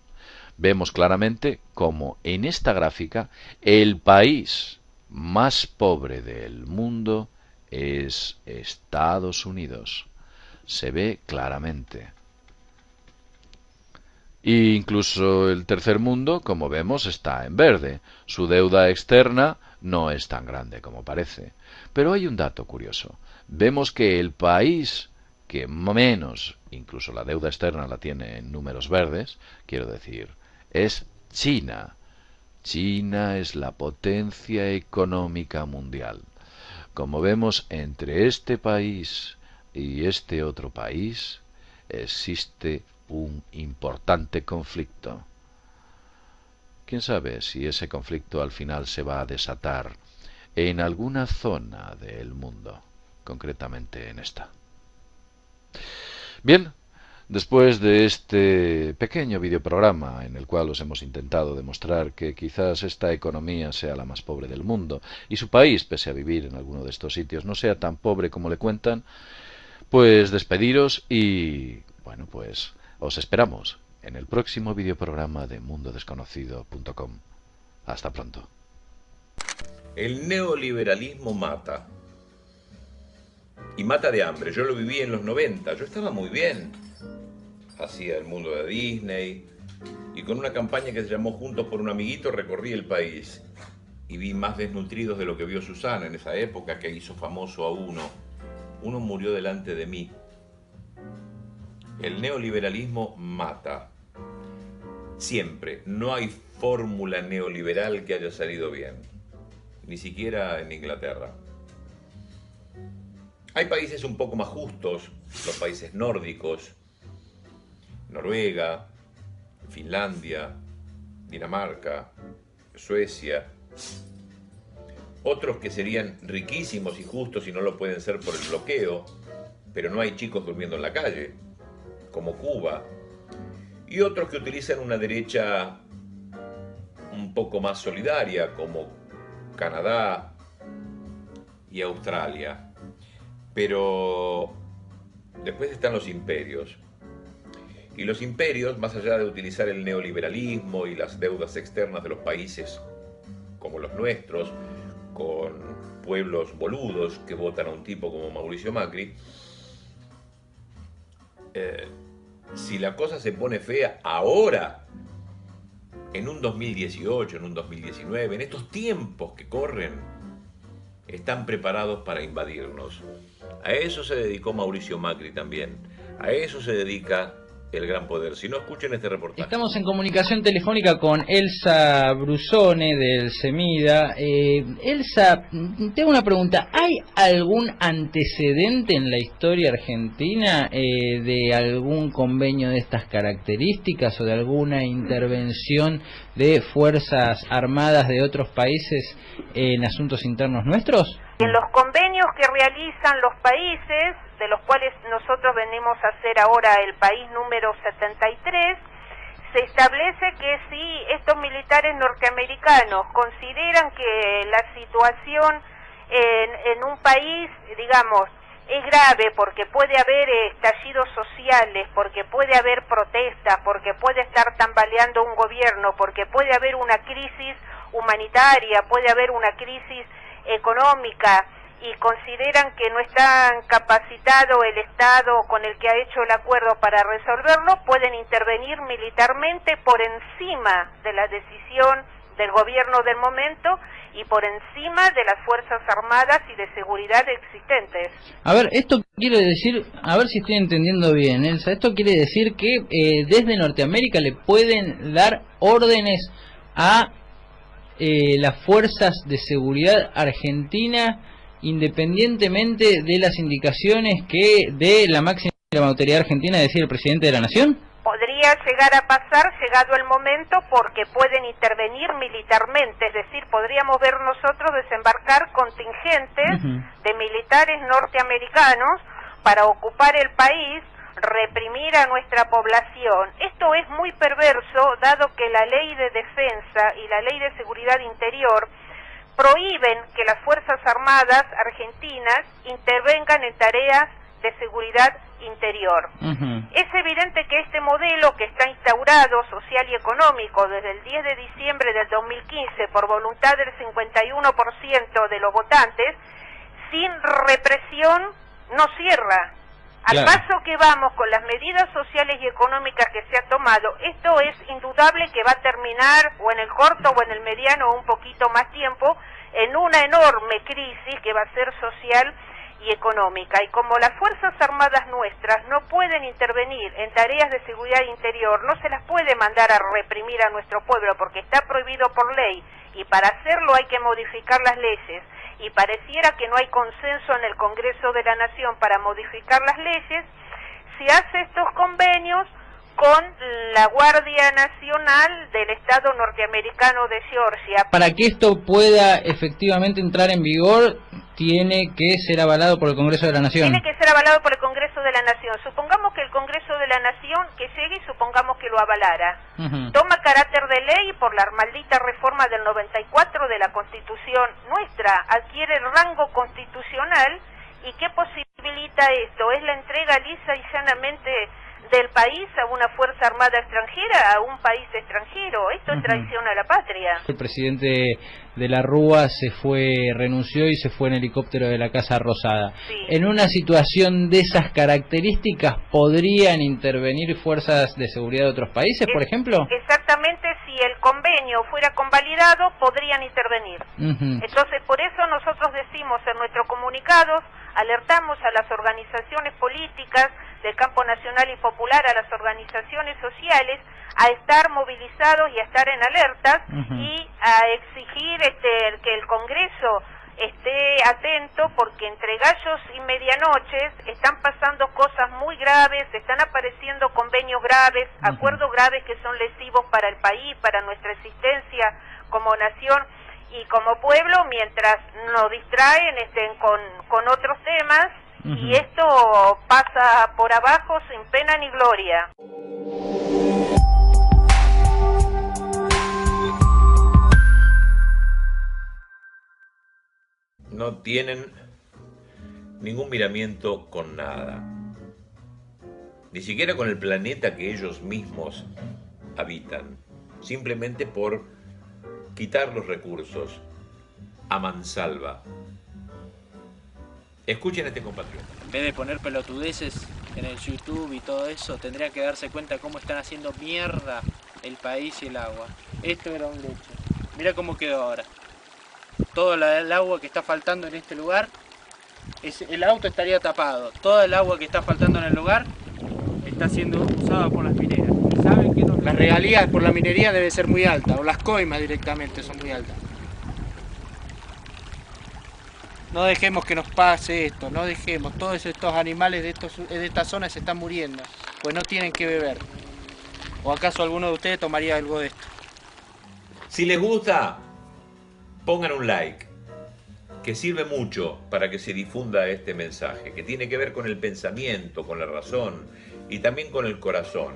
Vemos claramente cómo en esta gráfica el país más pobre del mundo es Estados Unidos. Se ve claramente. E incluso el tercer mundo, como vemos, está en verde. Su deuda externa no es tan grande como parece. Pero hay un dato curioso. Vemos que el país que menos, incluso la deuda externa la tiene en números verdes, quiero decir, es China. China es la potencia económica mundial. Como vemos, entre este país y este otro país existe un importante conflicto. ¿Quién sabe si ese conflicto al final se va a desatar en alguna zona del mundo, concretamente en esta? Bien, después de este pequeño videoprograma en el cual os hemos intentado demostrar que quizás esta economía sea la más pobre del mundo y su país, pese a vivir en alguno de estos sitios, no sea tan pobre como le cuentan, pues despediros y, bueno, pues os esperamos en el próximo videoprograma de mundodesconocido.com. Hasta pronto.
El neoliberalismo mata. Y mata de hambre. Yo lo viví en los 90. Yo estaba muy bien. Hacía el mundo de Disney. Y con una campaña que se llamó Juntos por un Amiguito recorrí el país. Y vi más desnutridos de lo que vio Susana en esa época que hizo famoso a uno. Uno murió delante de mí. El neoliberalismo mata. Siempre. No hay fórmula neoliberal que haya salido bien. Ni siquiera en Inglaterra. Hay países un poco más justos, los países nórdicos, Noruega, Finlandia, Dinamarca, Suecia, otros que serían riquísimos y justos y no lo pueden ser por el bloqueo, pero no hay chicos durmiendo en la calle, como Cuba, y otros que utilizan una derecha un poco más solidaria, como Canadá y Australia. Pero después están los imperios. Y los imperios, más allá de utilizar el neoliberalismo y las deudas externas de los países como los nuestros, con pueblos boludos que votan a un tipo como Mauricio Macri, si la cosa se pone fea ahora, en un 2018, en un 2019, en estos tiempos que corren, están preparados para invadirnos. A eso se dedicó Mauricio Macri también. A eso se dedica el gran poder. Si no, escuchen este reportaje.
Estamos en comunicación telefónica con Elsa Brusone del CEMIDA. Elsa, tengo una pregunta. ¿Hay algún antecedente en la historia argentina de algún convenio de estas características o de alguna intervención de fuerzas armadas de otros países en asuntos internos nuestros?
En los convenios que realizan los países, de los cuales nosotros venimos a ser ahora el país número 73, se establece que si estos militares norteamericanos consideran que la situación en un país, digamos, es grave porque puede haber estallidos sociales, porque puede haber protestas, porque puede estar tambaleando un gobierno, porque puede haber una crisis humanitaria, puede haber una crisis económica, y consideran que no está capacitado el Estado con el que ha hecho el acuerdo para resolverlo, pueden intervenir militarmente por encima de la decisión del gobierno del momento y por encima de las Fuerzas Armadas y de seguridad existentes.
A ver, esto quiere decir, a ver si estoy entendiendo bien, Elsa, esto quiere decir que desde Norteamérica le pueden dar órdenes a las fuerzas de seguridad argentina independientemente de las indicaciones que dé la máxima autoridad argentina, es decir, el presidente de la Nación?
Podría llegar a pasar, llegado el momento, porque pueden intervenir militarmente, es decir, podríamos ver nosotros desembarcar contingentes de militares norteamericanos para ocupar el país, reprimir a nuestra población. Esto es muy perverso, dado que la ley de defensa y la ley de seguridad interior prohíben que las Fuerzas Armadas argentinas intervengan en tareas de seguridad interior. Es evidente que este modelo que está instaurado social y económico desde el 10 de diciembre del 2015 por voluntad del 51% de los votantes, sin represión no cierra. Al paso que vamos con las medidas sociales y económicas que se ha tomado, esto es indudable que va a terminar o en el corto o en el mediano o un poquito más tiempo en una enorme crisis que va a ser social y económica. Y como las Fuerzas Armadas nuestras no pueden intervenir en tareas de seguridad interior, no se las puede mandar a reprimir a nuestro pueblo porque está prohibido por ley, y para hacerlo hay que modificar las leyes, y pareciera que no hay consenso en el Congreso de la Nación para modificar las leyes, se hace estos convenios con la Guardia Nacional del Estado norteamericano de Georgia.
Para que esto pueda efectivamente entrar en vigor, tiene que ser avalado por el Congreso de la Nación.
Tiene que ser avalado por el Congreso de la Nación. Supongamos que el Congreso de la Nación, que llegue y supongamos que lo avalara, toma carácter de ley por la maldita reforma del 94 de la Constitución nuestra, adquiere el rango constitucional. ¿Y qué posibilita esto? Es la entrega lisa y llanamente del país a una fuerza armada extranjera, a un país extranjero. Esto es traición a la patria.
El presidente de la Rúa renunció y se fue en helicóptero de la Casa Rosada. En una situación de esas características, ¿podrían intervenir fuerzas de seguridad de otros países, por ejemplo?
Exactamente, si el convenio fuera convalidado, podrían intervenir. Entonces, por eso nosotros decimos en nuestros comunicados, alertamos a las organizaciones políticas del campo nacional y popular, a las organizaciones sociales, a estar movilizados y a estar en alertas y a exigir que el Congreso esté atento, porque entre gallos y medianoches están pasando cosas muy graves, están apareciendo convenios graves, acuerdos graves que son lesivos para el país, para nuestra existencia como nación, y como pueblo, mientras nos distraen con otros temas, y esto pasa por abajo sin pena ni gloria.
No tienen ningún miramiento con nada, ni siquiera con el planeta que ellos mismos habitan, simplemente por quitar los recursos a mansalva. Escuchen a este compatriota.
En vez de poner pelotudeces en el YouTube y todo eso, tendría que darse cuenta cómo están haciendo mierda el país y el agua. Esto era un lecho. Mira cómo quedó ahora. Todo el agua que está faltando en este lugar, el auto estaría tapado. Toda el agua que está faltando en el lugar está siendo usada por las mineras. ¿Y saben que las regalías por la minería debe ser muy alta, o las coimas directamente son muy altas? No dejemos que nos pase esto, no dejemos. Todos estos animales de esta zona se están muriendo, pues no tienen que beber. ¿O acaso alguno de ustedes tomaría algo de esto?
Si les gusta, pongan un like, que sirve mucho para que se difunda este mensaje, que tiene que ver con el pensamiento, con la razón y también con el corazón.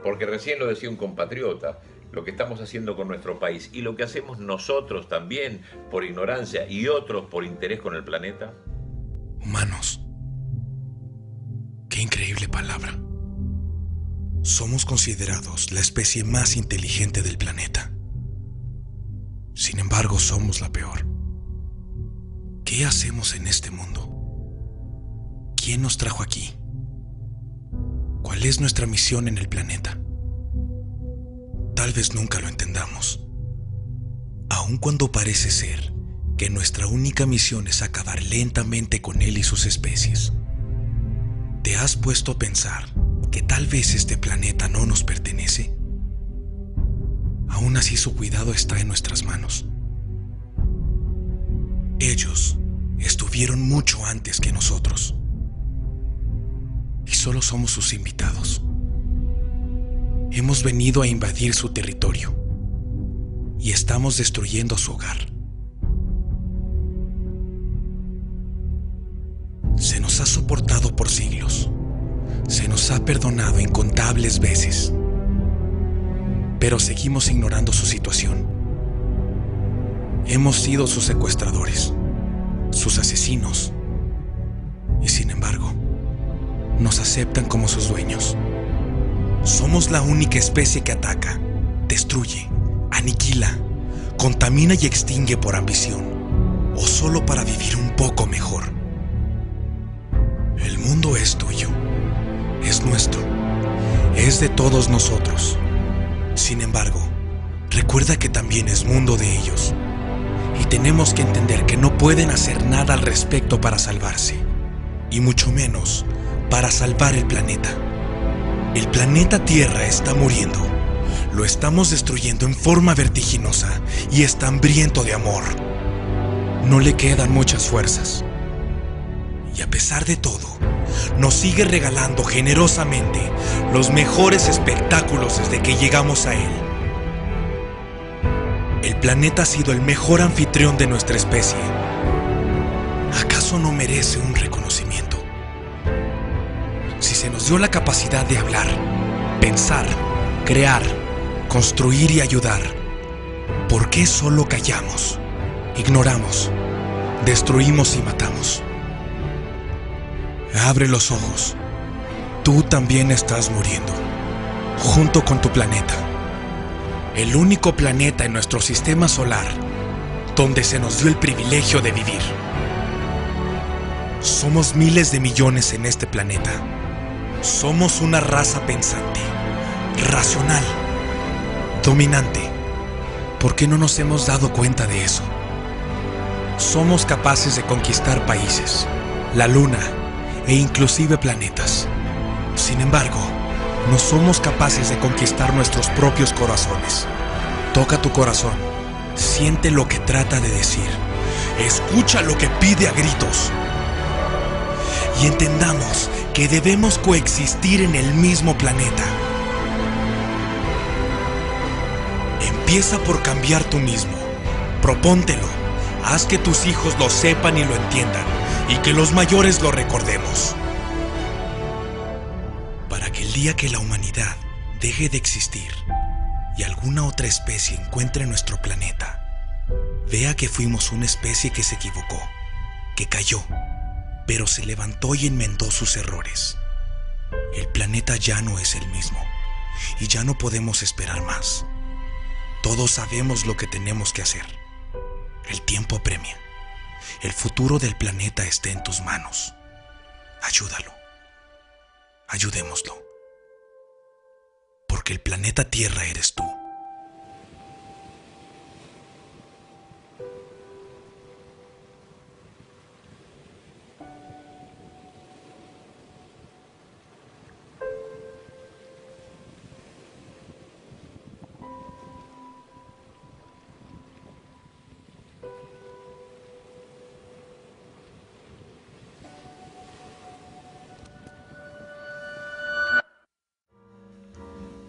Porque recién lo decía un compatriota, lo que estamos haciendo con nuestro país y lo que hacemos nosotros también por ignorancia y otros por interés con el planeta.
Humanos. Qué increíble palabra. Somos considerados la especie más inteligente del planeta. Sin embargo, somos la peor. ¿Qué hacemos en este mundo? ¿Quién nos trajo aquí? ¿Cuál es nuestra misión en el planeta? Tal vez nunca lo entendamos, aun cuando parece ser que nuestra única misión es acabar lentamente con él y sus especies. ¿Te has puesto a pensar que tal vez este planeta no nos pertenece? Aún así su cuidado está en nuestras manos. Ellos estuvieron mucho antes que nosotros, y solo somos sus invitados. Hemos venido a invadir su territorio y estamos destruyendo su hogar. Se nos ha soportado por siglos, se nos ha perdonado incontables veces, pero seguimos ignorando su situación. Hemos sido sus secuestradores, sus asesinos, y sin embargo, nos aceptan como sus dueños. Somos la única especie que ataca, destruye, aniquila, contamina y extingue por ambición, o solo para vivir un poco mejor. El mundo es tuyo, es nuestro, es de todos nosotros. Sin embargo, recuerda que también es mundo de ellos, y tenemos que entender que no pueden hacer nada al respecto para salvarse, y mucho menos para salvar el planeta. El planeta Tierra está muriendo. Lo estamos destruyendo en forma vertiginosa y está hambriento de amor. No le quedan muchas fuerzas. Y a pesar de todo, nos sigue regalando generosamente los mejores espectáculos desde que llegamos a él. El planeta ha sido el mejor anfitrión de nuestra especie. ¿Acaso no merece un reconocimiento? Si se nos dio la capacidad de hablar, pensar, crear, construir y ayudar, ¿por qué solo callamos, ignoramos, destruimos y matamos? Abre los ojos. Tú también estás muriendo, junto con tu planeta. El único planeta en nuestro sistema solar donde se nos dio el privilegio de vivir. Somos miles de millones en este planeta. Somos una raza pensante, racional, dominante. ¿Por qué no nos hemos dado cuenta de eso? Somos capaces de conquistar países, la luna e inclusive planetas. Sin embargo, no somos capaces de conquistar nuestros propios corazones. Toca tu corazón, siente lo que trata de decir, escucha lo que pide a gritos. Y entendamos que debemos coexistir en el mismo planeta. Empieza por cambiar tú mismo, Propóntelo. Haz que tus hijos lo sepan y lo entiendan, y que los mayores lo recordemos. Para que el día que la humanidad deje de existir y alguna otra especie encuentre nuestro planeta, vea que fuimos una especie que se equivocó, que cayó, pero se levantó y enmendó sus errores. El planeta ya no es el mismo, y ya no podemos esperar más. Todos sabemos lo que tenemos que hacer. El tiempo apremia. El futuro del planeta está en tus manos. Ayúdalo. Ayudémoslo. Porque el planeta Tierra eres tú.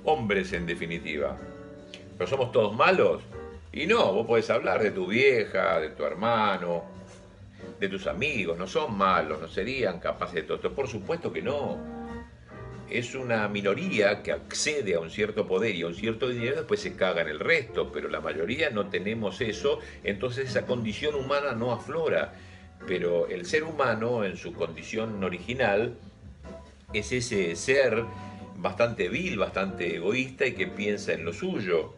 Hombres, en definitiva. ¿Pero somos todos malos? Y no, vos podés hablar de tu vieja, de tu hermano, de tus amigos. No son malos, no serían capaces de todo esto. Por supuesto que no. Es una minoría que accede a un cierto poder y a un cierto dinero, después se caga en el resto. Pero la mayoría no tenemos eso, entonces esa condición humana no aflora. Pero el ser humano, en su condición original, es ese ser bastante vil, bastante egoísta y que piensa en lo suyo,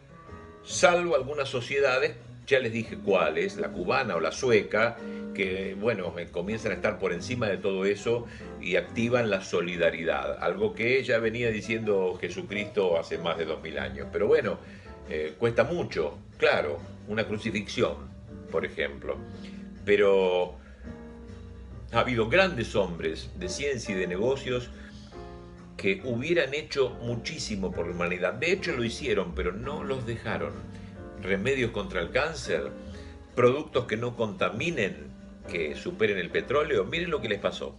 salvo algunas sociedades, ya les dije cuáles, la cubana o la sueca, que bueno, comienzan a estar por encima de todo eso y activan la solidaridad, algo que ya venía diciendo Jesucristo hace más de 2000 años, pero bueno, cuesta mucho, claro, una crucifixión, por ejemplo, pero ha habido grandes hombres de ciencia y de negocios que hubieran hecho muchísimo por la humanidad. De hecho lo hicieron, pero no los dejaron. Remedios contra el cáncer, productos que no contaminen, que superen el petróleo. Miren lo que les pasó.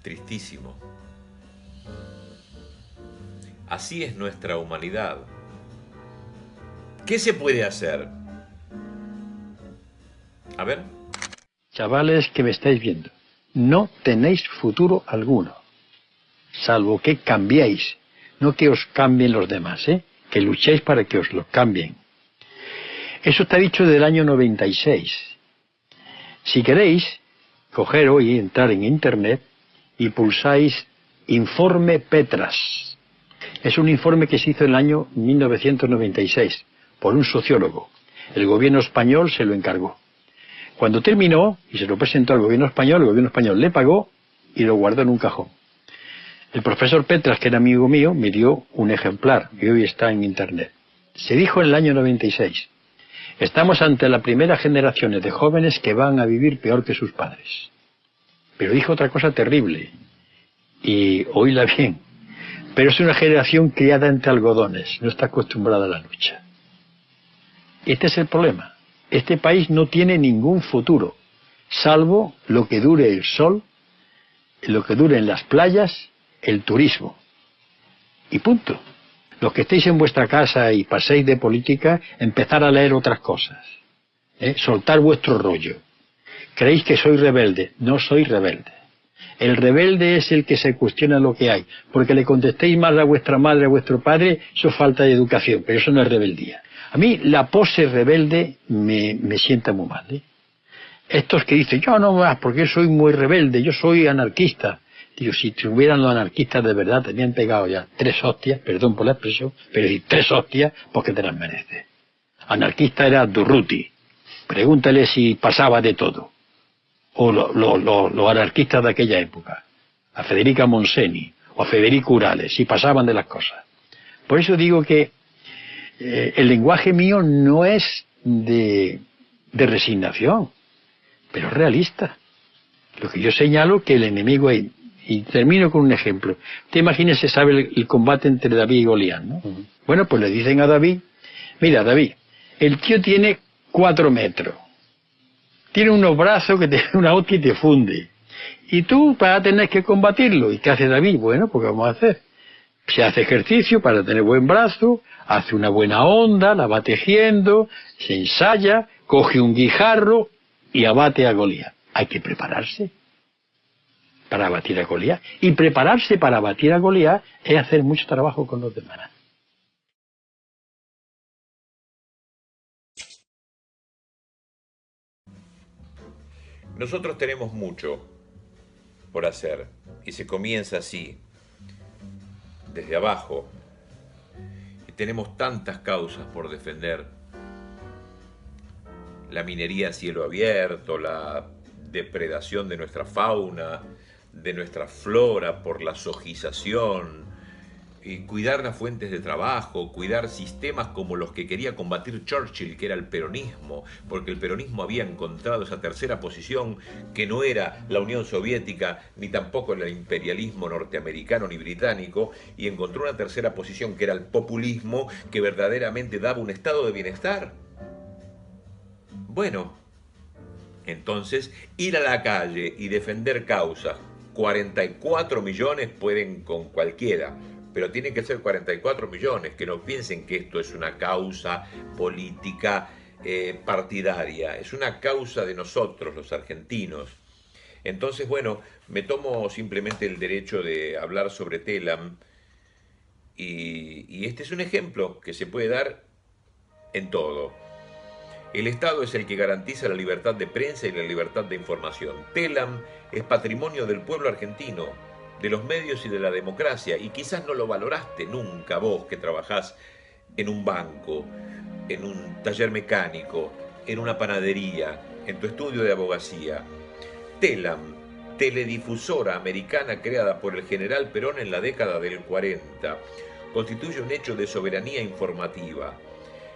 Tristísimo. Así es nuestra humanidad. ¿Qué se puede hacer? A ver.
Chavales que me estáis viendo, no tenéis futuro alguno, salvo que cambiéis, no que os cambien los demás, que luchéis para que os lo cambien. Eso está dicho del año 96. Si queréis, coger hoy, entrar en internet y pulsáis Informe Petras. Es un informe que se hizo en el año 1996 por un sociólogo. El gobierno español se lo encargó. Cuando terminó y se lo presentó al gobierno español, el gobierno español le pagó y lo guardó en un cajón. El profesor Petras, que era amigo mío, me dio un ejemplar que hoy está en internet. Se dijo en el año 96, estamos ante la primera generación de jóvenes que van a vivir peor que sus padres. Pero dijo otra cosa terrible, y oíla bien, pero es una generación criada entre algodones, no está acostumbrada a la lucha. Este es el problema. Este país no tiene ningún futuro, salvo lo que dure el sol, lo que dure en las playas, el turismo. Y punto. Los que estéis en vuestra casa y paséis de política, empezar a leer otras cosas. Soltar vuestro rollo. ¿Creéis que soy rebelde? No soy rebelde. El rebelde es el que se cuestiona lo que hay. Porque le contestéis mal a vuestra madre, a vuestro padre, eso es falta de educación, pero eso no es rebeldía. A mí la pose rebelde me sienta muy mal. Estos que dicen, yo no más, porque soy muy rebelde, yo soy anarquista. Digo, si tuvieran los anarquistas de verdad, te habían pegado ya 3 hostias, perdón por la expresión, pero si 3 hostias, porque te las mereces. Anarquista era Durruti. Pregúntale si pasaba de todo. O los anarquistas de aquella época. A Federica Monseni, o a Federico Urales, si pasaban de las cosas. Por eso digo que el lenguaje mío no es de resignación, pero es realista. Lo que yo señalo que el enemigo es. Y termino con un ejemplo. Usted imagínese, sabe el combate entre David y Goliat, ¿no? Bueno, pues le dicen a David, mira David, el tío tiene 4 metros, tiene unos brazos que te dan una hostia y te funde, y tú vas a tener que combatirlo. ¿Y qué hace David? Bueno, pues ¿qué vamos a hacer? Se hace ejercicio para tener buen brazo, hace una buena onda, la va tejiendo, se ensaya, coge un guijarro y abate a Goliat. Hay que prepararse para abatir a Goliat. Y prepararse para abatir a Goliat es hacer mucho trabajo con los demás.
Nosotros tenemos mucho por hacer y se comienza así, desde abajo. Y tenemos tantas causas por defender. La minería a cielo abierto, la depredación de nuestra fauna, de nuestra flora por la sojización, y cuidar las fuentes de trabajo, cuidar sistemas como los que quería combatir Churchill, que era el peronismo, porque el peronismo había encontrado esa tercera posición que no era la Unión Soviética, ni tampoco el imperialismo norteamericano ni británico, y encontró una tercera posición que era el populismo, que verdaderamente daba un estado de bienestar. Bueno, entonces ir a la calle y defender causas, 44 millones pueden con cualquiera, pero tienen que ser 44 millones, que no piensen que esto es una causa política partidaria, es una causa de nosotros, los argentinos. Entonces, bueno, me tomo simplemente el derecho de hablar sobre Telam, y este es un ejemplo que se puede dar en todo. El Estado es el que garantiza la libertad de prensa y la libertad de información. Telam es patrimonio del pueblo argentino, de los medios y de la democracia, y quizás no lo valoraste nunca vos que trabajás en un banco, en un taller mecánico, en una panadería, en tu estudio de abogacía. Telam, teledifusora americana creada por el general Perón en la década del 40, constituye un hecho de soberanía informativa,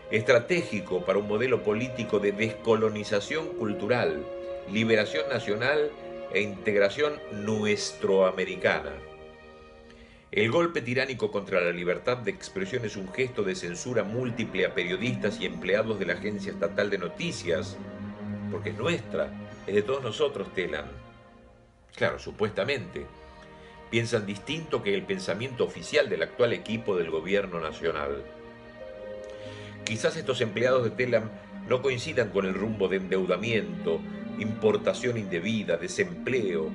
estratégico para un modelo político de descolonización cultural, liberación nacional e integración nuestroamericana. El golpe tiránico contra la libertad de expresión es un gesto de censura múltiple a periodistas y empleados de la Agencia Estatal de Noticias, porque es nuestra, es de todos nosotros, Telam. Claro, supuestamente, Piensan distinto que el pensamiento oficial del actual equipo del gobierno nacional. Quizás estos empleados de Telam no coincidan con el rumbo de endeudamiento, importación indebida, desempleo,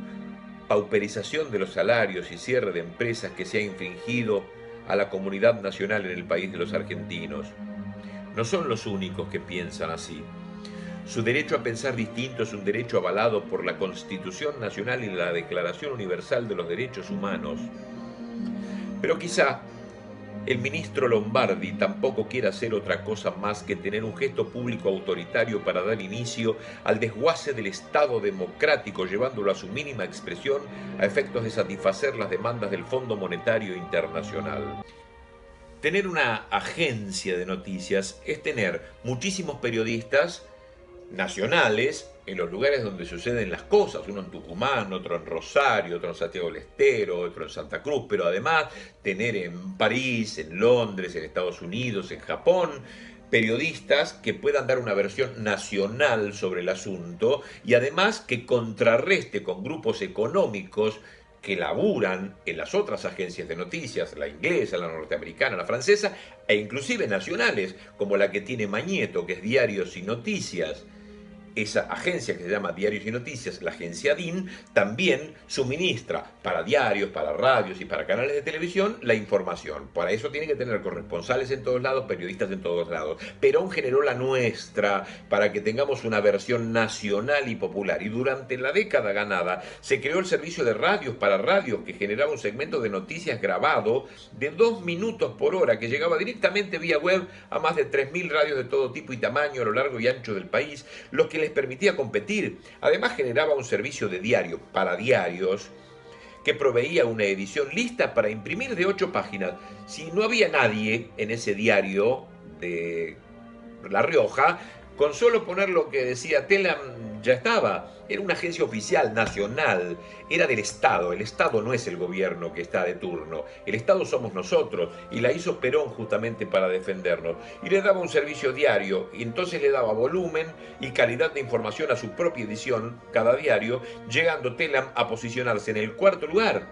pauperización de los salarios y cierre de empresas que se ha infringido a la comunidad nacional en el país de los argentinos. No son los únicos que piensan así. Su derecho a pensar distinto es un derecho avalado por la Constitución Nacional y la Declaración Universal de los Derechos Humanos. Pero quizá el ministro Lombardi tampoco quiera hacer otra cosa más que tener un gesto público autoritario para dar inicio al desguace del Estado democrático, llevándolo a su mínima expresión a efectos de satisfacer las demandas del Fondo Monetario Internacional. Tener una agencia de noticias es tener muchísimos periodistas nacionales en los lugares donde suceden las cosas, uno en Tucumán, otro en Rosario, otro en Santiago del Estero, otro en Santa Cruz, pero además tener en París, en Londres, en Estados Unidos, en Japón, periodistas que puedan dar una versión nacional sobre el asunto y además que contrarreste con grupos económicos que laburan en las otras agencias de noticias, la inglesa, la norteamericana, la francesa, e inclusive nacionales, como la que tiene Mañeto, que es Diarios y Noticias. Esa agencia que se llama Diarios y Noticias, la agencia DIN, también suministra para diarios, para radios y para canales de televisión la información. Para eso tiene que tener corresponsales en todos lados, periodistas en todos lados. Perón generó la nuestra para que tengamos una versión nacional y popular. Y durante la década ganada se creó el servicio de radios para radios que generaba un segmento de noticias grabado de 2 minutos por hora que llegaba directamente vía web a más de 3.000 radios de todo tipo y tamaño a lo largo y ancho del país, los que les permitía competir. Además generaba un servicio de diario para diarios que proveía una edición lista para imprimir de 8 páginas. Si no había nadie en ese diario de La Rioja, con solo poner lo que decía Telam ya estaba. Era una agencia oficial, nacional, era del Estado. El Estado no es el gobierno que está de turno. El Estado somos nosotros y la hizo Perón justamente para defendernos. Y le daba un servicio diario y entonces le daba volumen y calidad de información a su propia edición, cada diario, llegando Telam a posicionarse en el 4º lugar,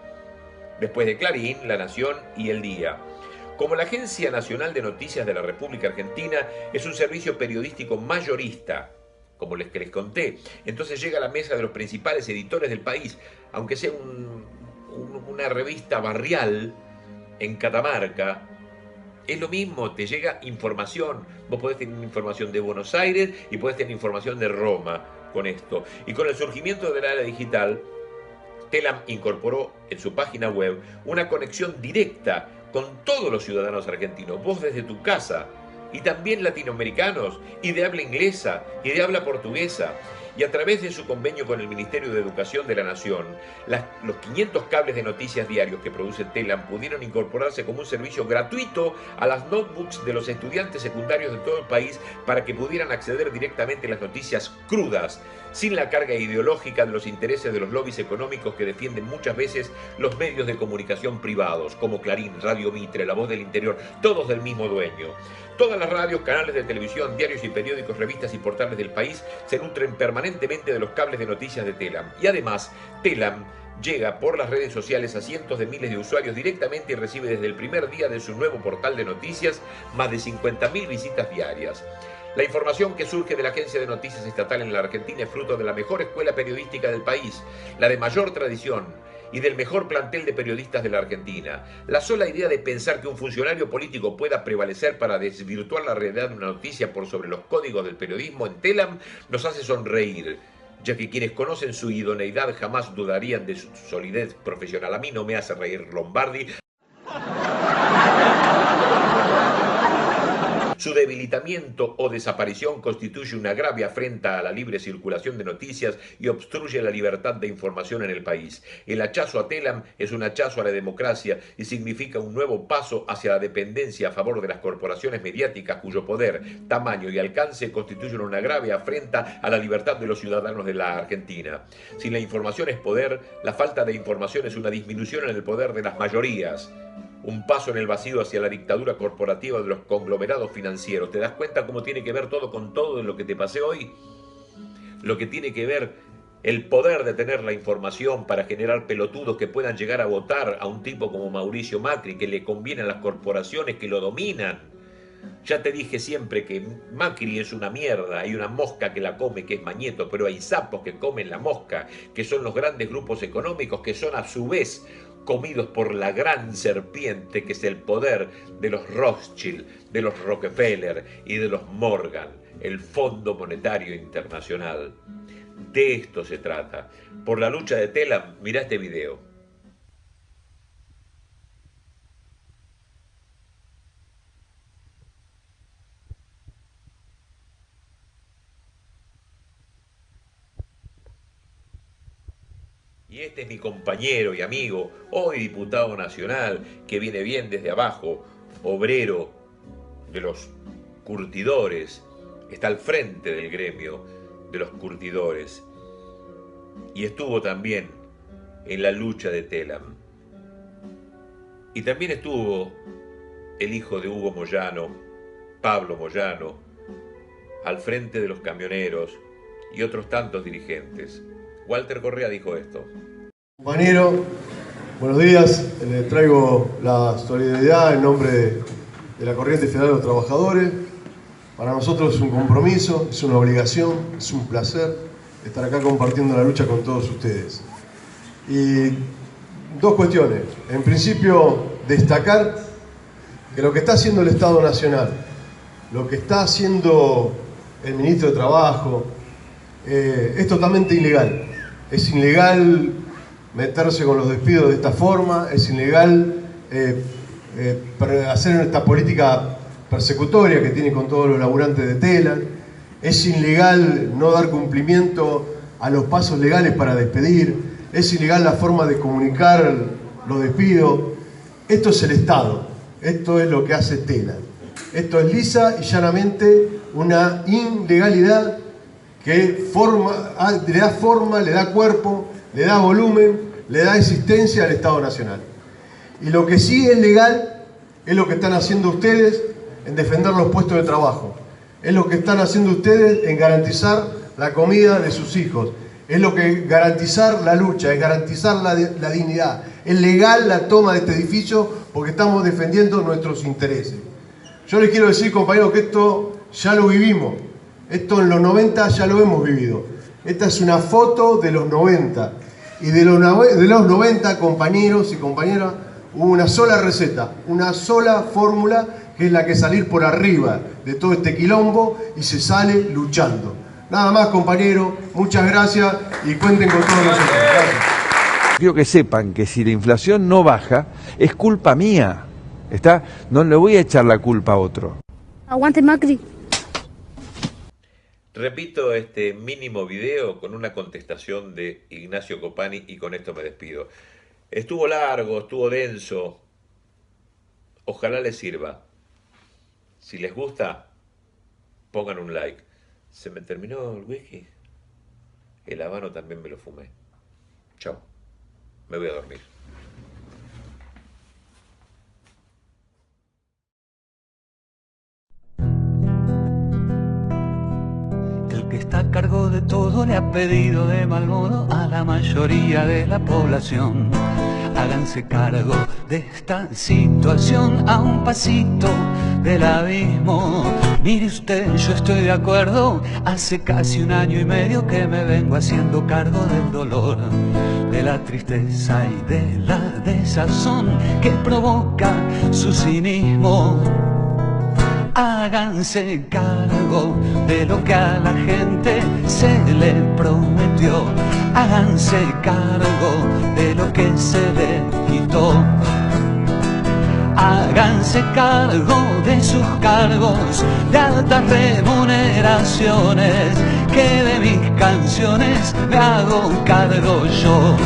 después de Clarín, La Nación y El Día. Como la Agencia Nacional de Noticias de la República Argentina es un servicio periodístico mayorista, como les conté, entonces llega a la mesa de los principales editores del país, aunque sea una revista barrial en Catamarca, es lo mismo, te llega información. Vos podés tener información de Buenos Aires y podés tener información de Roma con esto. Y con el surgimiento de la era digital, Telam incorporó en su página web una conexión directa con todos los ciudadanos argentinos, vos desde tu casa, y también latinoamericanos, y de habla inglesa, y de habla portuguesa. Y a través de su convenio con el Ministerio de Educación de la Nación, los 500 cables de noticias diarios que produce Telam pudieron incorporarse como un servicio gratuito a las notebooks de los estudiantes secundarios de todo el país para que pudieran acceder directamente a las noticias crudas, sin la carga ideológica de los intereses de los lobbies económicos que defienden muchas veces los medios de comunicación privados, como Clarín, Radio Mitre, La Voz del Interior, todos del mismo dueño. Todas las radios, canales de televisión, diarios y periódicos, revistas y portales del país se nutren permanentemente de los cables de noticias de Telam. Y además, Telam llega por las redes sociales a cientos de miles de usuarios directamente y recibe desde el primer día de su nuevo portal de noticias más de 50.000 visitas diarias. La información que surge de la Agencia de Noticias Estatal en la Argentina es fruto de la mejor escuela periodística del país, la de mayor tradición y del mejor plantel de periodistas de la Argentina. La sola idea de pensar que un funcionario político pueda prevalecer para desvirtuar la realidad de una noticia por sobre los códigos del periodismo en Telam nos hace sonreír, ya que quienes conocen su idoneidad jamás dudarían de su solidez profesional. A mí no me hace reír Lombardi. Su debilitamiento o desaparición constituye una grave afrenta a la libre circulación de noticias y obstruye la libertad de información en el país. El hachazo a Telam es un hachazo a la democracia y significa un nuevo paso hacia la dependencia a favor de las corporaciones mediáticas cuyo poder, tamaño y alcance constituyen una grave afrenta a la libertad de los ciudadanos de la Argentina. Si la información es poder, la falta de información es una disminución en el poder de las mayorías. Un paso en el vacío hacia la dictadura corporativa de los conglomerados financieros. ¿Te das cuenta cómo tiene que ver todo con todo de lo que te pasé hoy? Lo que tiene que ver el poder de tener la información para generar pelotudos que puedan llegar a votar a un tipo como Mauricio Macri, que le conviene a las corporaciones que lo dominan. Ya te dije siempre que Macri es una mierda, hay una mosca que la come, que es Mañeto, pero hay sapos que comen la mosca, que son los grandes grupos económicos, que son a su vez comidos por la gran serpiente, que es el poder de los Rothschild, de los Rockefeller y de los Morgan, el Fondo Monetario Internacional. De esto se trata. Por la lucha de Telam, mirá este video. Y este es mi compañero y amigo, hoy diputado nacional, que viene bien desde abajo, obrero de los curtidores, está al frente del gremio de los curtidores y estuvo también en la lucha de Telam. Y también estuvo el hijo de Hugo Moyano, Pablo Moyano, al frente de los camioneros y otros tantos dirigentes. Walter Correa dijo esto.
Compañero, buenos días. Les traigo la solidaridad en nombre de la Corriente Federal de los Trabajadores. Para nosotros es un compromiso, es una obligación, es un placer estar acá compartiendo la lucha con todos ustedes. Y dos cuestiones. En principio, destacar que lo que está haciendo el Estado Nacional, lo que está haciendo el Ministro de Trabajo, es totalmente ilegal. Es ilegal meterse con los despidos de esta forma, es ilegal hacer esta política persecutoria que tiene con todos los laburantes de Telam, es ilegal no dar cumplimiento a los pasos legales para despedir, es ilegal la forma de comunicar los despidos. Esto es el Estado, esto es lo que hace Telam. Esto es lisa y llanamente una ilegalidad que le da forma, le da cuerpo, le da volumen, le da existencia al Estado Nacional. Y lo que sí es legal es lo que están haciendo ustedes en defender los puestos de trabajo. Es lo que están haciendo ustedes en garantizar la comida de sus hijos. Es lo que garantizar la lucha, es garantizar la dignidad. Es legal la toma de este edificio porque estamos defendiendo nuestros intereses. Yo les quiero decir, compañeros, que esto ya lo vivimos. Esto en los 90 ya lo hemos vivido. Esta es una foto de los 90. Y de los 90, compañeros y compañeras, hubo una sola receta, una sola fórmula, que es la que salir por arriba de todo este quilombo y se sale luchando. Nada más, compañeros, muchas gracias y cuenten con todos nosotros. Gracias.
Quiero que sepan que si la inflación no baja, es culpa mía. ¿Está? No le voy a echar la culpa a otro.
Aguante Macri.
Repito este mínimo video con una contestación de Ignacio Copani y con esto me despido. Estuvo largo, estuvo denso. Ojalá les sirva. Si les gusta, pongan un like. Se me terminó el whisky. El habano también me lo fumé. Chao. Me voy a dormir.
El que está a cargo de todo le ha pedido de mal modo a la mayoría de la población. Háganse cargo de esta situación a un pasito del abismo. Mire usted, yo estoy de acuerdo. Hace casi 1 año y medio que me vengo haciendo cargo del dolor, de la tristeza y de la desazón que provoca su cinismo. Háganse cargo de lo que a la gente se le prometió. Háganse cargo de lo que se le quitó. Háganse cargo de sus cargos de altas remuneraciones, que de mis canciones me hago cargo yo.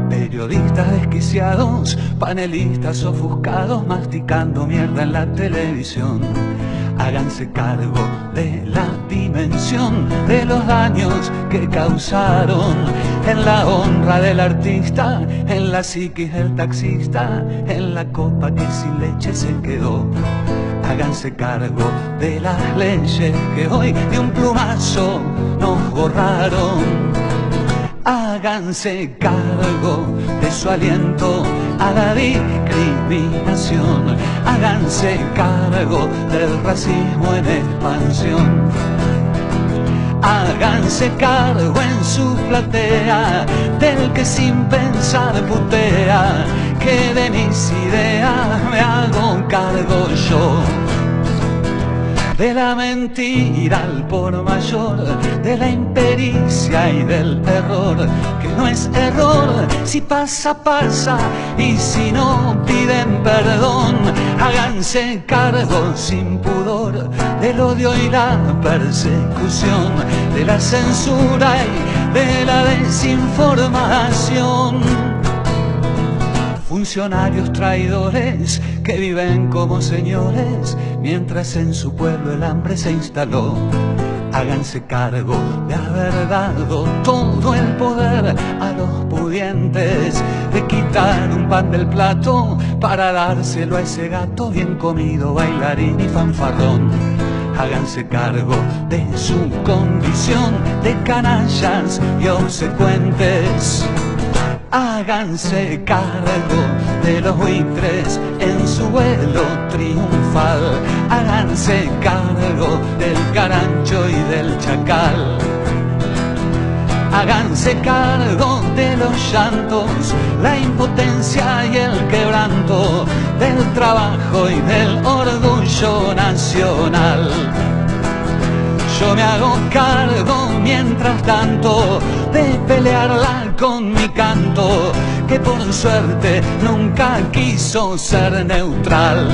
Periodistas desquiciados, panelistas ofuscados, masticando mierda en la televisión. Háganse cargo de la dimensión de los daños que causaron en la onda honra del artista, en la psiquis del taxista, en la copa que sin leche se quedó. Háganse cargo de las leyes que hoy de un plumazo nos borraron. Háganse cargo de su aliento a la discriminación. Háganse cargo del racismo en expansión. Háganse cargo en su platea del que sin pensar putea, que de mis ideas me hago cargo yo. De la mentira al por mayor, de la impericia y del error, que no es error, si pasa, pasa, y si no piden perdón. Háganse cargo sin pudor del odio y la persecución, de la censura y de la desinformación. Funcionarios traidores que viven como señores, mientras en su pueblo el hambre se instaló. Háganse cargo de haber dado todo el poder a los pudientes, de quitar un pan del plato para dárselo a ese gato bien comido, bailarín y fanfarrón. Háganse cargo de su condición de canallas y obsecuentes. Háganse cargo de los buitres en su vuelo triunfal. Háganse cargo del carancho y del chacal. Háganse cargo de los llantos, la impotencia y el quebranto, del trabajo y del orgullo nacional. Yo me hago cargo mientras tanto de pelearla con mi canto, que por suerte nunca quiso ser neutral.